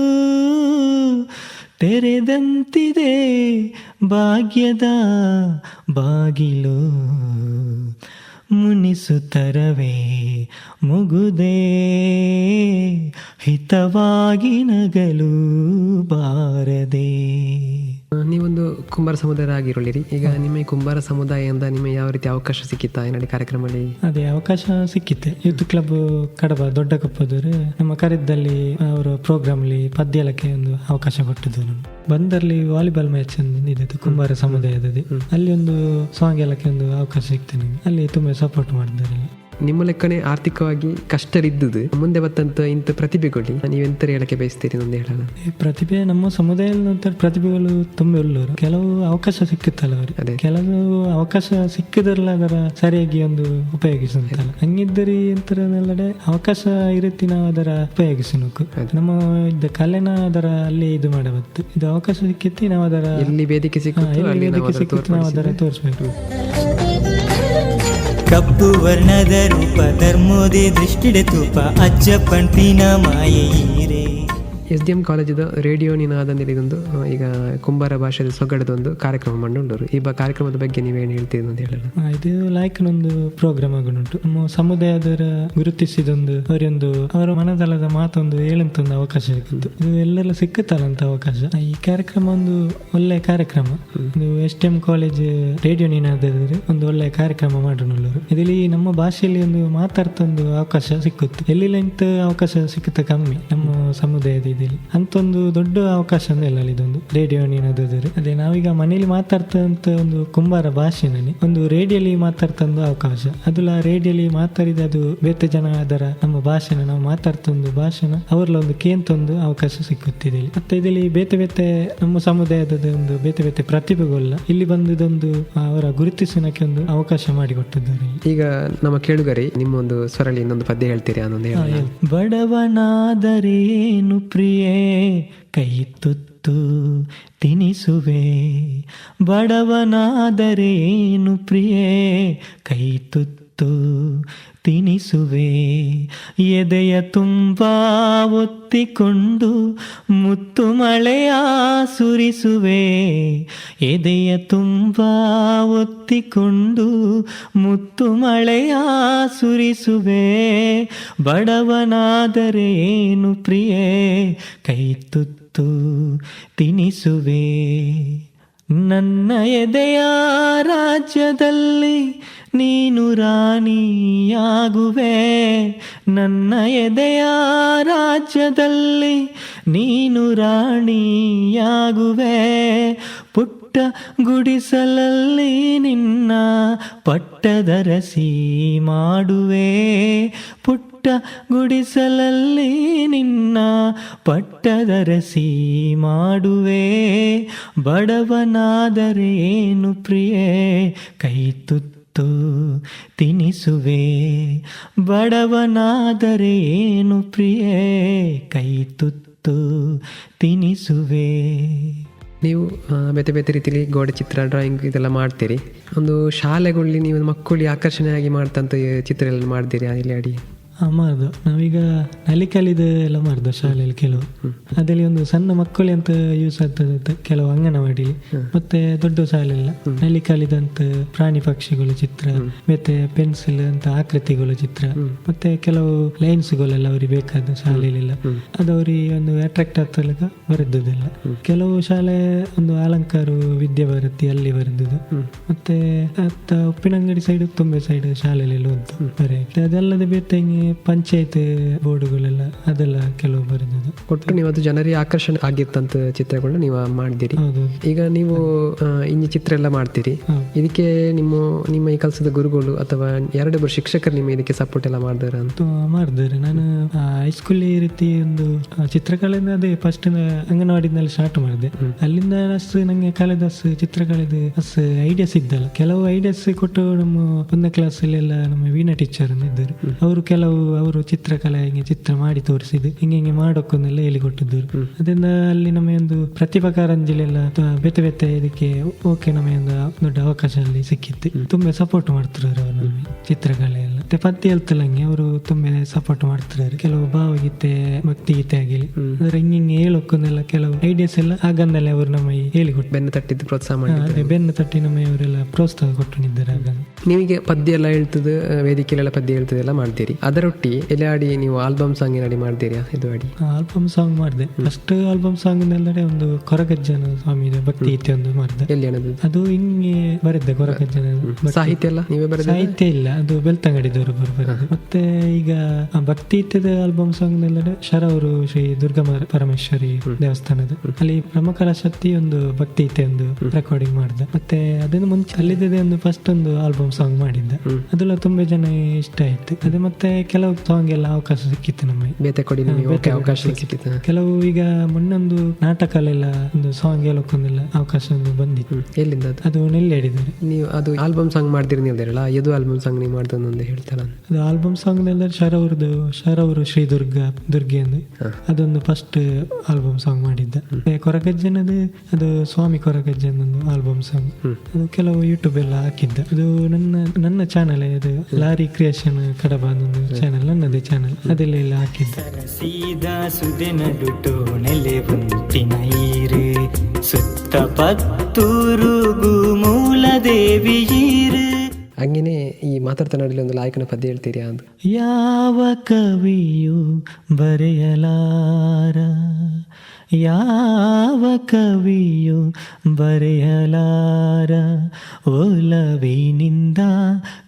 ತೆರೆದಂತಿದೆ ಭಾಗ್ಯದ ಬಾಗಿಲು ಮುನಿಸುತ್ತರವೇ ಮುಗುದೇ ಹಿತವಾಗಿ ನಗಲು ಬಾರದೆ. ನೀವೊಂದು ಕುಂಬಾರ ಸಮುದಾಯ ಆಗಿರಲಿರಿ. ಈಗ ನಿಮ್ಮ ಈ ಕುಂಬಾರ ಸಮುದಾಯದಿಂದ ನಿಮಗೆ ಯಾವ ರೀತಿ ಅವಕಾಶ ಸಿಕ್ಕಿತ್ತಾ ಏನಾಡಿ ಕಾರ್ಯಕ್ರಮದಲ್ಲಿ? ಅದೇ ಅವಕಾಶ ಸಿಕ್ಕಿತ್ತೆ. ಯೂತ್ ಕ್ಲಬ್ ಕಡಬ ದೊಡ್ಡ ಕೊಪ್ಪದವರು ನಮ್ಮ ಕರೆದಲ್ಲಿ ಅವರ ಪ್ರೋಗ್ರಾಮ್ಲಿ ಪದ್ಯಲಕ್ಕೆ ಒಂದು ಅವಕಾಶ ಕೊಟ್ಟಿದ್ದು. ಬಂದಲ್ಲಿ ವಾಲಿಬಾಲ್ ಮ್ಯಾಚ್ ಇದ್ದಿತ್ತು ಕುಂಬಾರ ಸಮುದಾಯದಲ್ಲಿ. ಅಲ್ಲಿ ಒಂದು ಸಾಂಗ್ ಎಲ್ಲಕ್ಕೆ ಒಂದು ಅವಕಾಶ ಸಿಕ್ತು. ಅಲ್ಲಿ ತುಂಬಾ ಸಪೋರ್ಟ್ ಮಾಡಿದ್ದಾರೆ. ನಿಮ್ಮ ಲೆಕ್ಕನೆ ಆರ್ಥಿಕವಾಗಿ ಕಷ್ಟರಿದ್ದುದು ಮುಂದೆ ಬತ್ತಂತ ಇಂಥ ಪ್ರತಿಭೆಗಳು ನೀವೆಂತ ಹೇಳಕ್ಕೆ ಬಯಸ್ತೀರಿ ಒಂದು ಹೇಳೋಣ? ಪ್ರತಿಭೆ ನಮ್ಮ ಸಮುದಾಯದ ಪ್ರತಿಭೆಗಳು ತುಂಬ ಒಳ್ಳೆಯವರು. ಕೆಲವು ಅವಕಾಶ ಸಿಕ್ಕುತ್ತಲ್ಲ ಅವ್ರಿಗೆ, ಕೆಲವು ಅವಕಾಶ ಸಿಕ್ಕಿದ್ರಲ್ಲ ಅದರ ಸರಿಯಾಗಿ ಒಂದು ಉಪಯೋಗಿಸುತ್ತಲ್ಲ. ಹಂಗಿದ್ದರಿ ಎಂತರದೆಲ್ಲಡೆ ಅವಕಾಶ ಇರುತ್ತೆ, ನಾವು ಅದರ ಉಪಯೋಗಿಸಬೇಕು. ನಮ್ಮ ಇದ್ದ ಕಲೆನ ಅದರ ಅಲ್ಲಿ ಇದು ಮಾಡಬಹುದು. ಇದು ಅವಕಾಶ ಸಿಕ್ಕಿತ್ತು, ನಾವು ಅದರ ಎಲ್ಲಿ ವೇದಿಕೆ ಸಿಕ್ಕಿತ್ತು ನಾವು ಅದರ ತೋರಿಸ್ಬೇಕು. ಕಪ್ಪು ವರ್ಣದ ರೂಪ ಧರ್ಮೋದೇ ದೃಷ್ಟಿಡೆ ತೂಪ ಅಜ್ಜ ಪಂಪಿನ ಮಾಯೆ. SDM ಕಾಲೇಜದ ರೇಡಿಯೋ ನಿನಾದಂದೇಳಿ ಇದೊಂದು ಈಗ ಕುಂಬಾರ ಭಾಷೆದ ಸೊಗಡದೊಂದು ಕಾರ್ಯಕ್ರಮ ಮಂಡುಂಡರು. ಈ ಕಾರ್ಯಕ್ರಮದ ಬಗ್ಗೆ ನೀವೇನು ಹೇಳ್ತೀರಿ ಅಂತ ಹೇಳಲ್ಲ? ಇದು ಲಾಯ್ಕನೊಂದು ಪ್ರೋಗ್ರಾಮ್ ಆಗುಂಟು. ನಮ್ಮ ಸಮುದಾಯದವರ ಗುರುತಿಸಿದೊಂದು ಅವರ ಮನದಲ್ಲದ ಮಾತೊಂದು ಹೇಳಂತೊಂದು ಅವಕಾಶ ಸಿಕ್ಕಿತ್ತು. ಇದು ಎಲ್ಲೆಲ್ಲ ಸಿಕ್ಕುತ್ತಲ್ಲ ಅಂತ ಅವಕಾಶ. ಈ ಕಾರ್ಯಕ್ರಮ ಒಂದು ಒಳ್ಳೆ ಕಾರ್ಯಕ್ರಮ. ಇದು SDM ಕಾಲೇಜ್ ರೇಡಿಯೋ ನಿನಾದರೆ ಒಂದು ಒಳ್ಳೆ ಕಾರ್ಯಕ್ರಮ ಮಾಡೋಣಲ್ಲರು. ಇದರಲ್ಲಿ ನಮ್ಮ ಭಾಷೆಯಲ್ಲಿ ಒಂದು ಮಾತಾಡ್ತೊಂದು ಅವಕಾಶ ಸಿಕ್ಕುತ್ತೆ. ಎಲ್ಲಿಲ್ಲ ಇಂಥ ಅವಕಾಶ ಸಿಕ್ಕುತ್ತ ಕಮ್ಮಿ ನಮ್ಮ ಸಮುದಾಯದ ಇದಿಲ್ಲ ಅಂತ ಒಂದು ದೊಡ್ಡ ಅವಕಾಶ ಇಲ್ಲ ಇದೊಂದು ರೇಡಿಯೋ ನೀನೋದಿದ್ರೆ. ಅದೇ ನಾವೀಗ ಮನೇಲಿ ಮಾತಾಡ್ತಂತ ಒಂದು ಕುಂಬಾರ ಭಾಷೆನಲ್ಲಿ ಒಂದು ರೇಡಿಯೋಲಿ ಮಾತಾಡ್ತಂದು ಅವಕಾಶ ಅದುಲ್ಲ ರೇಡಿಯೋಲಿ ಮಾತಾಡಿದ ಅದು ಬೇತೆ ಜನ ಅದರ ನಮ್ಮ ಭಾಷೆನ ನಾವು ಮಾತಾಡ್ತೊಂದು ಭಾಷೆನ ಅವರ್ಲ ಒಂದು ಕೇಂತೊಂದು ಅವಕಾಶ ಸಿಕ್ಕುತ್ತಿದೆ. ಮತ್ತೆ ಇದರಲ್ಲಿ ಬೇತೆ ಬೇತೆ ನಮ್ಮ ಸಮುದಾಯದ ಒಂದು ಬೇತೆ ಬೇತೆ ಪ್ರತಿಭೆಗಳಲ್ಲ ಇಲ್ಲಿ ಬಂದದೊಂದು ಅವರ ಗುರುತಿಸೋಣಕ್ಕೆ ಒಂದು ಅವಕಾಶ ಮಾಡಿಕೊಟ್ಟಿದ್ದಾರೆ. ಈಗ ನಮ್ಮ ಕೇಳುಗರಿ ನಿಮ್ಮ ಒಂದು ಸ್ವರಳಿ ಇನ್ನೊಂದು ಪದ್ಯ ಹೇಳ್ತೀರಿ ಅನ್ನೊಂದು ಹೇಳಿ. ಬಡವನಾದರೇನು ಪ್ರಿಯೇ ಕೈ ತುತ್ತು ತಿನಿಸುವೆ, ಬಡವನಾದರೇನು ಪ್ರಿಯೇ ಕೈ ತುತ್ತು ತಿನಿಸುವೆ, ಎದೆಯ ತುಂಬ ಒತ್ತಿಕೊಂಡು ಮುತ್ತು ಮಳೆಯ ಸುರಿಸುವೆ, ಎದೆಯ ತುಂಬ ಒತ್ತಿಕೊಂಡು ಮುತ್ತು ಮಳೆಯ ಸುರಿಸುವೆ, ಬಡವನಾದರೇನು ಪ್ರಿಯೇ ಕೈ ತುತ್ತು ತಿನಿಸುವೆ. ನನ್ನ ಎದೆಯ ರಾಜ್ಯದಲ್ಲಿ ನೀನು ರಾಣಿಯಾಗುವೆ, ನನ್ನ ಎದೆಯ ರಾಜ್ಯದಲ್ಲಿ ನೀನು ರಾಣಿಯಾಗುವೆ, ಪುಟ್ಟ ಗುಡಿಸಲಲ್ಲಿ ನಿನ್ನ ಪಟ್ಟದರಸಿ ಮಾಡುವೆ, ಪುಟ್ಟ ಗುಡಿಸಲಲ್ಲಿ ನಿನ್ನ ಪಟ್ಟದರಸಿ ಮಾಡುವೆ, ಬಡವನಾದರೇನು ಪ್ರಿಯೇ ಕೈ ತುತ್ತು ತಿನಿಸುವೆ, ಬಡವನಾದರೇನು ಪ್ರಿಯೇ ಕೈ ತುತ್ತು ತಿನಿಸುವೆ. ನೀವು ಬೇತೆ ಬೇತೆ ರೀತಿಯಲ್ಲಿ ಗೋಡೆ ಚಿತ್ರ ಡ್ರಾಯಿಂಗ್ ಇದೆಲ್ಲ ಮಾಡ್ತೀರಿ. ಒಂದು ಶಾಲೆಗಳಲ್ಲಿ ನೀವು ಮಕ್ಕಳಿಗೆ ಆಕರ್ಷಣೆಯಾಗಿ ಮಾಡ್ತಂತ ಚಿತ್ರ ಎಲ್ಲ ಮಾಡ್ತೀರಿ ಇಲ್ಲಿ ಅಡಿ? ಮಾಡ್ದು ನಾವೀಗ ನಲಿಕಲಿದ ಎಲ್ಲ ಮಾಡ್ದು ಶಾಲೆಯಲ್ಲಿ ಕೆಲವು ಅದರಲ್ಲಿ ಒಂದು ಸಣ್ಣ ಮಕ್ಕಳು ಅಂತ ಯೂಸ್ ಆಗ್ತದೆ ಕೆಲವು ಅಂಗನವಾಡಿ ಮತ್ತೆ ದೊಡ್ಡ ಶಾಲೆಲ್ಲ ನಲಿಕಲಿದಂತ ಪ್ರಾಣಿ ಪಕ್ಷಿಗಳ ಚಿತ್ರ ಮತ್ತೆ ಪೆನ್ಸಿಲ್ ಅಂತ ಆಕೃತಿಗಳ ಚಿತ್ರ ಮತ್ತೆ ಕೆಲವು ಲೈನ್ಸ್ಗಳೆಲ್ಲ ಅವ್ರಿಗೆ ಬೇಕಾದ ಶಾಲೆಯಲ್ಲೆಲ್ಲ ಅದು ಅವ್ರಿಗೆ ಒಂದು ಅಟ್ರಾಕ್ಟ್ ಆಗ್ತಲಕ ಬರೆದದೆಲ್ಲ. ಕೆಲವು ಶಾಲೆ ಒಂದು ಅಲಂಕಾರ ವಿದ್ಯಾಭಾರತಿ ಅಲ್ಲಿ ಬರೆದದ್ದು ಮತ್ತೆ ಉಪ್ಪಿನಂಗಡಿ ಸೈಡ್ ತುಂಬೆ ಸೈಡ್ ಶಾಲೆಯಲ್ಲಿ ಒಂದು ಬರೆ ಅದಲ್ಲದೆ ಬೇತಂಗೆ ಪಂಚಾಯತ್ ಬೋರ್ಡುಗಳೆಲ್ಲ ಅದೆಲ್ಲ ಕೆಲವು ಬರೆದದ್ದು. ಒಟ್ಟು ನೀವು ಅದು ಜನರಿಗೆ ಆಕರ್ಷಣೆ ಆಗಿರ್ತಂತ ಚಿತ್ರಗಳನ್ನ ನೀವು ಮಾಡಿದಿರಿ. ಈಗ ನೀವು ಇನ್ನು ಚಿತ್ರ ಎಲ್ಲ ಮಾಡ್ತೀರಿ, ಇದಕ್ಕೆ ನಿಮ್ಮ ಈ ಕೆಲಸದ ಗುರುಗಳು ಅಥವಾ ಎರಡೊಬ್ಬರು ಶಿಕ್ಷಕರು ನಿಮ್ಮ ಇದಕ್ಕೆ ಸಪೋರ್ಟ್ ಎಲ್ಲ ಮಾಡಿದಾರ ಅಂತ? ಮಾಡಿದ್ದಾರೆ. ನಾನು ಹೈಸ್ಕೂಲ್ ಈ ರೀತಿ ಒಂದು ಚಿತ್ರಕಲೆಯಿಂದ ಅದೇ ಫಸ್ಟ್ ಅಂಗನವಾಡಿನಲ್ಲಿ ಸ್ಟಾರ್ಟ್ ಮಾಡಿದೆ. ಅಲ್ಲಿಂದ ಅಷ್ಟು ನಂಗೆ ಕಳೆದಸ್ ಚಿತ್ರಕಲೆದು ಅಷ್ಟು ಐಡಿಯಾಸ್ ಇದ್ದಲ್ಲ, ಕೆಲವು ಐಡಿಯಾಸ್ ಕೊಟ್ಟು ನಮ್ಮ 1ನೇ ಕ್ಲಾಸಲ್ಲೆಲ್ಲ ನಮ್ಮ ವೀಣಾ ಟೀಚರ್ ಇದ್ದರು. ಅವರು ಚಿತ್ರಕಲೆ ಹಿಂಗೆ ಚಿತ್ರ ಮಾಡಿ ತೋರಿಸಿದ್ದು ಹಿಂಗೆ ಮಾಡೋಕ್ಕೊಂದೆಲ್ಲ ಹೇಳಿಕೊಟ್ಟಿದ್ದರು. ಅದರಿಂದ ಅಲ್ಲಿ ನಮಗೆ ಒಂದು ಪ್ರತಿಭಾ ಕಾರಂಜಿಲೆಲ್ಲ ಬೇತೆ ಬೇತೆ ಇದಕ್ಕೆ ಓಕೆ ನಮಗೆ ಒಂದು ದೊಡ್ಡ ಅವಕಾಶ ಅಲ್ಲಿ ಸಿಕ್ಕಿತ್ತು. ತುಂಬಾ ಸಪೋರ್ಟ್ ಮಾಡ್ತಿರೋರು ಅವರು ನಮಗೆ ಚಿತ್ರಕಲೆ ಎಲ್ಲ. ಮತ್ತೆ ಪದ್ಯ ಹೇಳ್ತಲ್ಲಂಗೆ ಅವರು ತುಂಬಾ ಸಪೋರ್ಟ್ ಮಾಡ್ತಿರೋರು. ಕೆಲವು ಭಾವಗೀತೆ ಭಕ್ತಿ ಗೀತೆ ಆಗಿಲಿ ಅಂದ್ರೆ ಹಿಂಗೆ ಹೇಳೋಕ್ಕೊಂದೆಲ್ಲ ಕೆಲವು ಐಡಿಯಾಸ್ ಎಲ್ಲ ಆಗಂದಲ್ಲೇ ಅವರು ನಮಗೆ ಹೇಳಿಕೊಟ್ಟು ಬೆನ್ನು ತಟ್ಟಿದ್ದು ಪ್ರೋತ್ಸಾಹ ಮಾಡಿ ಬೆನ್ನು ತಟ್ಟಿ ನಮಗೆ ಅವರೆಲ್ಲ ಪ್ರೋತ್ಸಾಹ ಕೊಟ್ಟಿದ್ದಾರೆ. ಆಗ ನಿಮಗೆ ಪದ್ಯ ಎಲ್ಲ ಹೇಳ್ತದೆ, ವೇದಿಕೆಯಲ್ಲೆಲ್ಲ ಪದ್ಯ ಹೇಳ್ತದೆಲ್ಲ ಮಾಡ್ತೀರಿ. ಅದರೊಟ್ಟಿ ಎಲ್ಲ ಆಡಿ ನೀವು ಆಲ್ಬಮ್ ಸಾಂಗ್ ಏನಾಡಿ ಮಾಡ್ತೀರಾ? ಇದು ಆಡಿ ಆಲ್ಬಮ್ ಸಾಂಗ್ ಮಾಡಿದೆ. ಫಸ್ಟ್ ಆಲ್ಬಮ್ ಸಾಂಗ್ ನೆಲ್ಲಡೆ ಒಂದು ಕೊರಗಜ್ಜನ ಸ್ವಾಮಿ ಭಕ್ತಿ ಗೀತೆ ಒಂದು ಮಾಡಿದೆ. ಎಲ್ಲಿ ಅನ್ನೋದು ಅದು ಹಿಂಗೆ ಬರೆದ್ದೆ ಕೊರಗಜ್ಜನ. ಸಾಹಿತ್ಯ ಎಲ್ಲ ನೀವೇ ಬರೆದ? ಸಾಹಿತ್ಯ ಇಲ್ಲ, ಅದು ಬೆಳ್ತಂಗಡಿದವರು ಬರೆದು. ಮತ್ತೆ ಈಗ ಭಕ್ತಿ ಗೀತೆದ ಆಲ್ಬಮ್ ಸಾಂಗ್ ನೆಲ್ಲಡೆ ಶರವರು ಶ್ರೀ ದುರ್ಗಾ ಪರಮೇಶ್ವರಿ ದೇವಸ್ಥಾನದ ಅಲ್ಲಿ ಪ್ರಮುಖರ ಶಕ್ತಿ ಒಂದು ಭಕ್ತಿ ಗೀತೆ ಒಂದು ರೆಕಾರ್ಡಿಂಗ್ ಮಾಡಿದೆ. ಮತ್ತೆ ಅದನ್ನು ಮುಂಚೆ ಅಲ್ಲಿದ್ದೆ ಒಂದು ಫಸ್ಟ್ ಒಂದು ಆಲ್ಬಮ್ ಸಾಂಗ್ ಮಾಡಿದ್ದೆ. ಅದೆಲ್ಲ ತುಂಬಾ ಜನ ಇಷ್ಟ ಆಯ್ತು. ಅದೇ ಮತ್ತೆ ಕೆಲವು ಸಾಂಗ್ ಎಲ್ಲ ಅವಕಾಶ ಸಿಕ್ಕಿತ್ತು ನಮಗೆ, ಬೇತೆ ಕೊಡಿ ಅವಕಾಶ ಸಿಕ್ಕಿತ್ತು. ಕೆಲವು ಈಗ ಮೊನ್ನೊಂದು ನಾಟಕಲೆಲ್ಲ ಒಂದು ಸಾಂಗ್ ಹೇಳೋಕೊಂದೆಲ್ಲ ಅವಕಾಶ ಒಂದು ಬಂದಿತ್ತು. ಎಲ್ಲಿಂದ ಅದು ನೆಲ್ಲಿ ಹೇಳಿದ್ದಾರೆ. ನೀವು ಅದು ಆಲ್ಬಮ್ ಸಾಂಗ್ ಮಾಡ್ತೀರಿ ನೀವಲ್ಲ, ಇದು ಆಲ್ಬಮ್ ಸಾಂಗ್ ನೀವು ಮಾಡ್ತಂದು ಹೇಳ್ತಾರ? ಅದು ಆಲ್ಬಮ್ ಸಾಂಗ್ ನೆಲ್ಲ ಶರವರು ಶ್ರೀ ದುರ್ಗೆ ಅಂದು ಅದೊಂದು ಫಸ್ಟ್ ಆಲ್ಬಮ್ ಸಾಂಗ್ ಮಾಡಿದ್ದ. ಕೊರಗಜ್ಜನದು ಅದು ಸ್ವಾಮಿ ಕೊರಗಜ್ಜನ ಒಂದು ಆಲ್ಬಮ್ ಸಾಂಗ್, ಅದು ಕೆಲವು ಯೂಟ್ಯೂಬ್ ಎಲ್ಲ ಹಾಕಿದ್ದ. ಅದು ನನ್ನ ಚಾನಲ್, ಅದು ಲಾರಿ ಕ್ರಿಯೇಷನ್ ಕಡಬ ಅನ್ನೊಂದು ಚಾನಲ್, ನನ್ನದೇ ಚಾನಲ್, ಅದೆಲ್ಲ ಹಾಕಿದ್ದ. ಸೀದಾ ಸುದೆ ನಡುಟು ನೆಲೆ ಉಂಟಿನೈರು ಸುತ್ತ ಪತ್ತೂರುಗು ಮೂಲ ದೇವಿಯೀರು. ಹಂಗೇನೆ ಈ ಮಾತಾಡ್ತಾ ನಡಲಿ ಒಂದು ಲಾಯಕನ ಪದ್ಯ ಹೇಳ್ತೀರಿ? ಅದು ಯಾವ ಕವಿಯು ಬರೆಯಲಾರ, ಯಾವ ಕವಿಯು ಬರೆಯಲಾರ ಒಲವಿನಿಂದ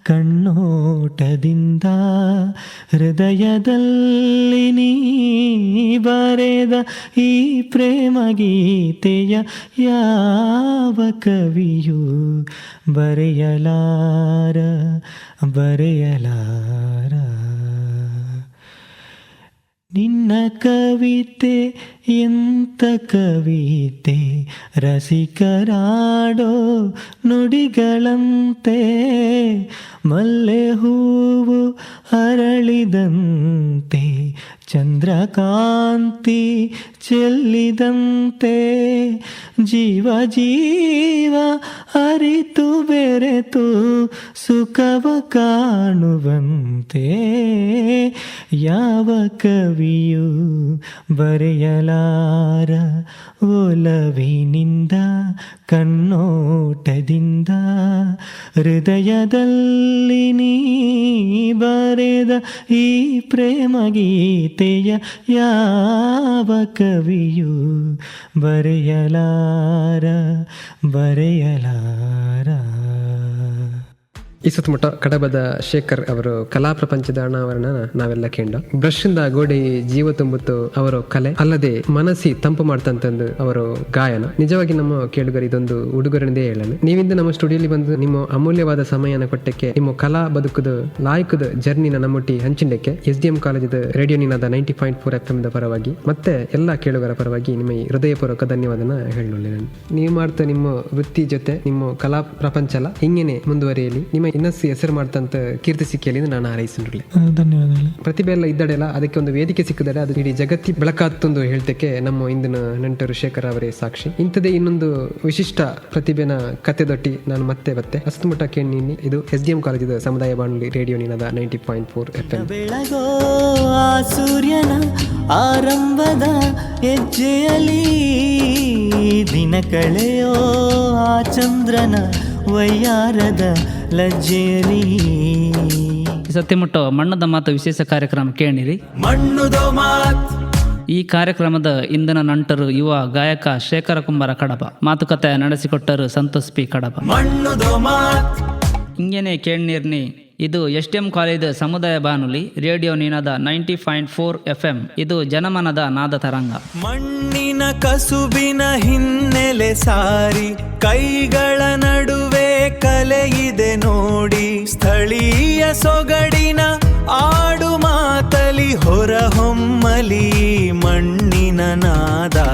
ಕಣ್ಣೋಟದಿಂದ ಹೃದಯದಲ್ಲಿ ನೀ ಬರೆದ ಈ ಪ್ರೇಮ ಗೀತೆಯ ಯಾವ ಕವಿಯು ಬರೆಯಲಾರ ನಿನ್ನ ಕವಿತೆ ಎಂತ ಕವಿತೆ ರಸಿಕರಾಡೋ ನುಡಿಗಳಂತೆ ಮಲ್ಲೆ ಹೂವು ಅರಳಿದಂತೆ ಚಂದ್ರಕಾಂತಿ ಚೆಲ್ಲಿದಂತೆ ಜೀವ ಜೀವ ಅರಿತು ಬೆರೆತು ಸುಖವ ಕಾಣುವಂತೆ ಯಾವ ಕವಿಯು ಬರೆಯಲಾರ ಒಲವಿನಿಂದ ಕಣ್ಣೋಟದಿಂದ ಹೃದಯದಲ್ಲಿ ನೀ ಬರೆದ ಈ ಪ್ರೇಮ ಗೀತೆಯ ಯಾವ ಕವಿಯು ಬರೆಯಲಾರ ಈ ಸುತ್ತಮುತ್ತ ಕಡಬದ ಶೇಖರ್ ಅವರು ಕಲಾ ಪ್ರಪಂಚದ ಅನಾವರಣ ನಾವೆಲ್ಲ ಕೇಂಡ ಬ್ರಷ್ ಇಂದ ಗೋಡೆ ಜೀವ ತುಂಬುತ್ತು ಅವರ ಕಲೆ ಅಲ್ಲದೆ ಮನಸ್ಸಿ ತಂಪು ಮಾಡ್ತಂತಂದು ಅವರು ಗಾಯನ ನಿಜವಾಗಿ ನಮ್ಮ ಕೇಳುಗರು ಇದೊಂದು ಉಡುಗೊರೆಂದೇ ಹೇಳಲು ನೀವಿಂದ ನಮ್ಮ ಸ್ಟುಡಿಯೋಲಿ ಬಂದು ನಿಮ್ಮ ಅಮೂಲ್ಯವಾದ ಸಮಯನ ಕೊಟ್ಟಕ್ಕೆ ನಿಮ್ಮ ಕಲಾ ಬದುಕದ ಲಾಯಕದ ಜರ್ನಿನ ನಮ್ಮೊಟ್ಟಿ ಹಂಚಿಂಡಕ್ಕೆ SDM ಕಾಲೇಜದ ರೇಡಿಯೋ ನಿನಾದ 90.4 FM ಪರವಾಗಿ ಮತ್ತೆ ಎಲ್ಲ ಕೇಳುಗರ ಪರವಾಗಿ ನಿಮ್ಮ ಹೃದಯಪೂರ್ವಕ ಧನ್ಯವಾದನ ಹೇಳಲಿ. ನೀವು ಮಾಡ್ತಾ ನಿಮ್ಮ ವೃತ್ತಿ ಜೊತೆ ನಿಮ್ಮ ಕಲಾ ಪ್ರಪಂಚ ಹಿಂಗೇನೆ ಮುಂದುವರಿಯಲಿ, ನಿಮ್ಮ ಇನ್ನಷ್ಟು ಹೆಸರು ಮಾಡ್ತಂತ ಕೀರ್ತಿ ಸಿಕ್ಕಿಯಲ್ಲಿ ನಾನು ಹಾರೈಸಿರಲಿ. ಧನ್ಯವಾದಗಳು. ಪ್ರತಿಭೆ ಎಲ್ಲ ಇದ್ದಡೆಲ್ಲ ಅದಕ್ಕೆ ಒಂದು ವೇದಿಕೆ ಸಿಕ್ಕಿದರೆ ಅದು ಇಡೀ ಜಗತ್ತಿ ಬೆಳಕಾತ್ತೊಂದು ಹೇಳ್ತಕ್ಕೆ ನಮ್ಮ ಇಂದಿನ ನೆಂಟರು ಶೇಖರ್ ಅವರೇ ಸಾಕ್ಷಿ. ಇಂಥದೇ ಇನ್ನೊಂದು ವಿಶಿಷ್ಟ ಪ್ರತಿಭೆನ ಕತೆದೊಟ್ಟಿ ನಾನು ಮತ್ತೆ ಹಸ್ತಮುಟ ಕೇಳಿ. ಇದು SDM ಕಾಲೇಜದ ಸಮುದಾಯ ಬಾನುಲಿ ರೇಡಿಯೋ ನಿನಾದ 90.4 FM. ಬೆಳಗೋ ಆ ಸೂರ್ಯನ ಆರಂಭದ ಹೆಜ್ಜೆಯಲಿ ದಿನ ಕಳೆಯೋ ಆ ಚಂದ್ರನ ವಯ್ಯಾರದ ಲಜ್ಜೆಯಲಿ. ಸತ್ಯಮುಟ್ಟ ಮಣ್ಣದ ಮಾತು ವಿಶೇಷ ಕಾರ್ಯಕ್ರಮ ಕೇಳಿರಿ. ಮಣ್ಣುದ ಮಾತ್. ಈ ಕಾರ್ಯಕ್ರಮದ ಇಂದಿನ ನಂಟರು ಯುವ ಗಾಯಕ ಶೇಖರ ಕುಂಬಾರ ಕಡಬ, ಮಾತುಕತೆ ನಡೆಸಿಕೊಟ್ಟರು ಸಂತೋಷ್ ಪಿ ಕಡಬ. ಮಣ್ಣುದ ಮಾತ್. ಹಿಂಗೇನೆ ಕೇಳ್ನೀರ್ನಿ. ಇದು SDM ಕಾಲೇಜ್ ಸಮುದಾಯ ಬಾನುಲಿ ರೇಡಿಯೋ ನಿನಾದ 90.4 FM. ಇದು ಜನಮನದ ನಾದ ತರಂಗ. ಮಣ್ಣಿನ ಕಸುಬಿನ ಹಿನ್ನೆಲೆ ಸಾರಿ ಕೈಗಳ ನಡುವೆ ಕಲೆಯಿದೆ ನೋಡಿ, ಸ್ಥಳೀಯ ಸೊಗಡಿನ ಆಡು ಮಾತಲಿ ಹೊರಹೊಮ್ಮಲಿ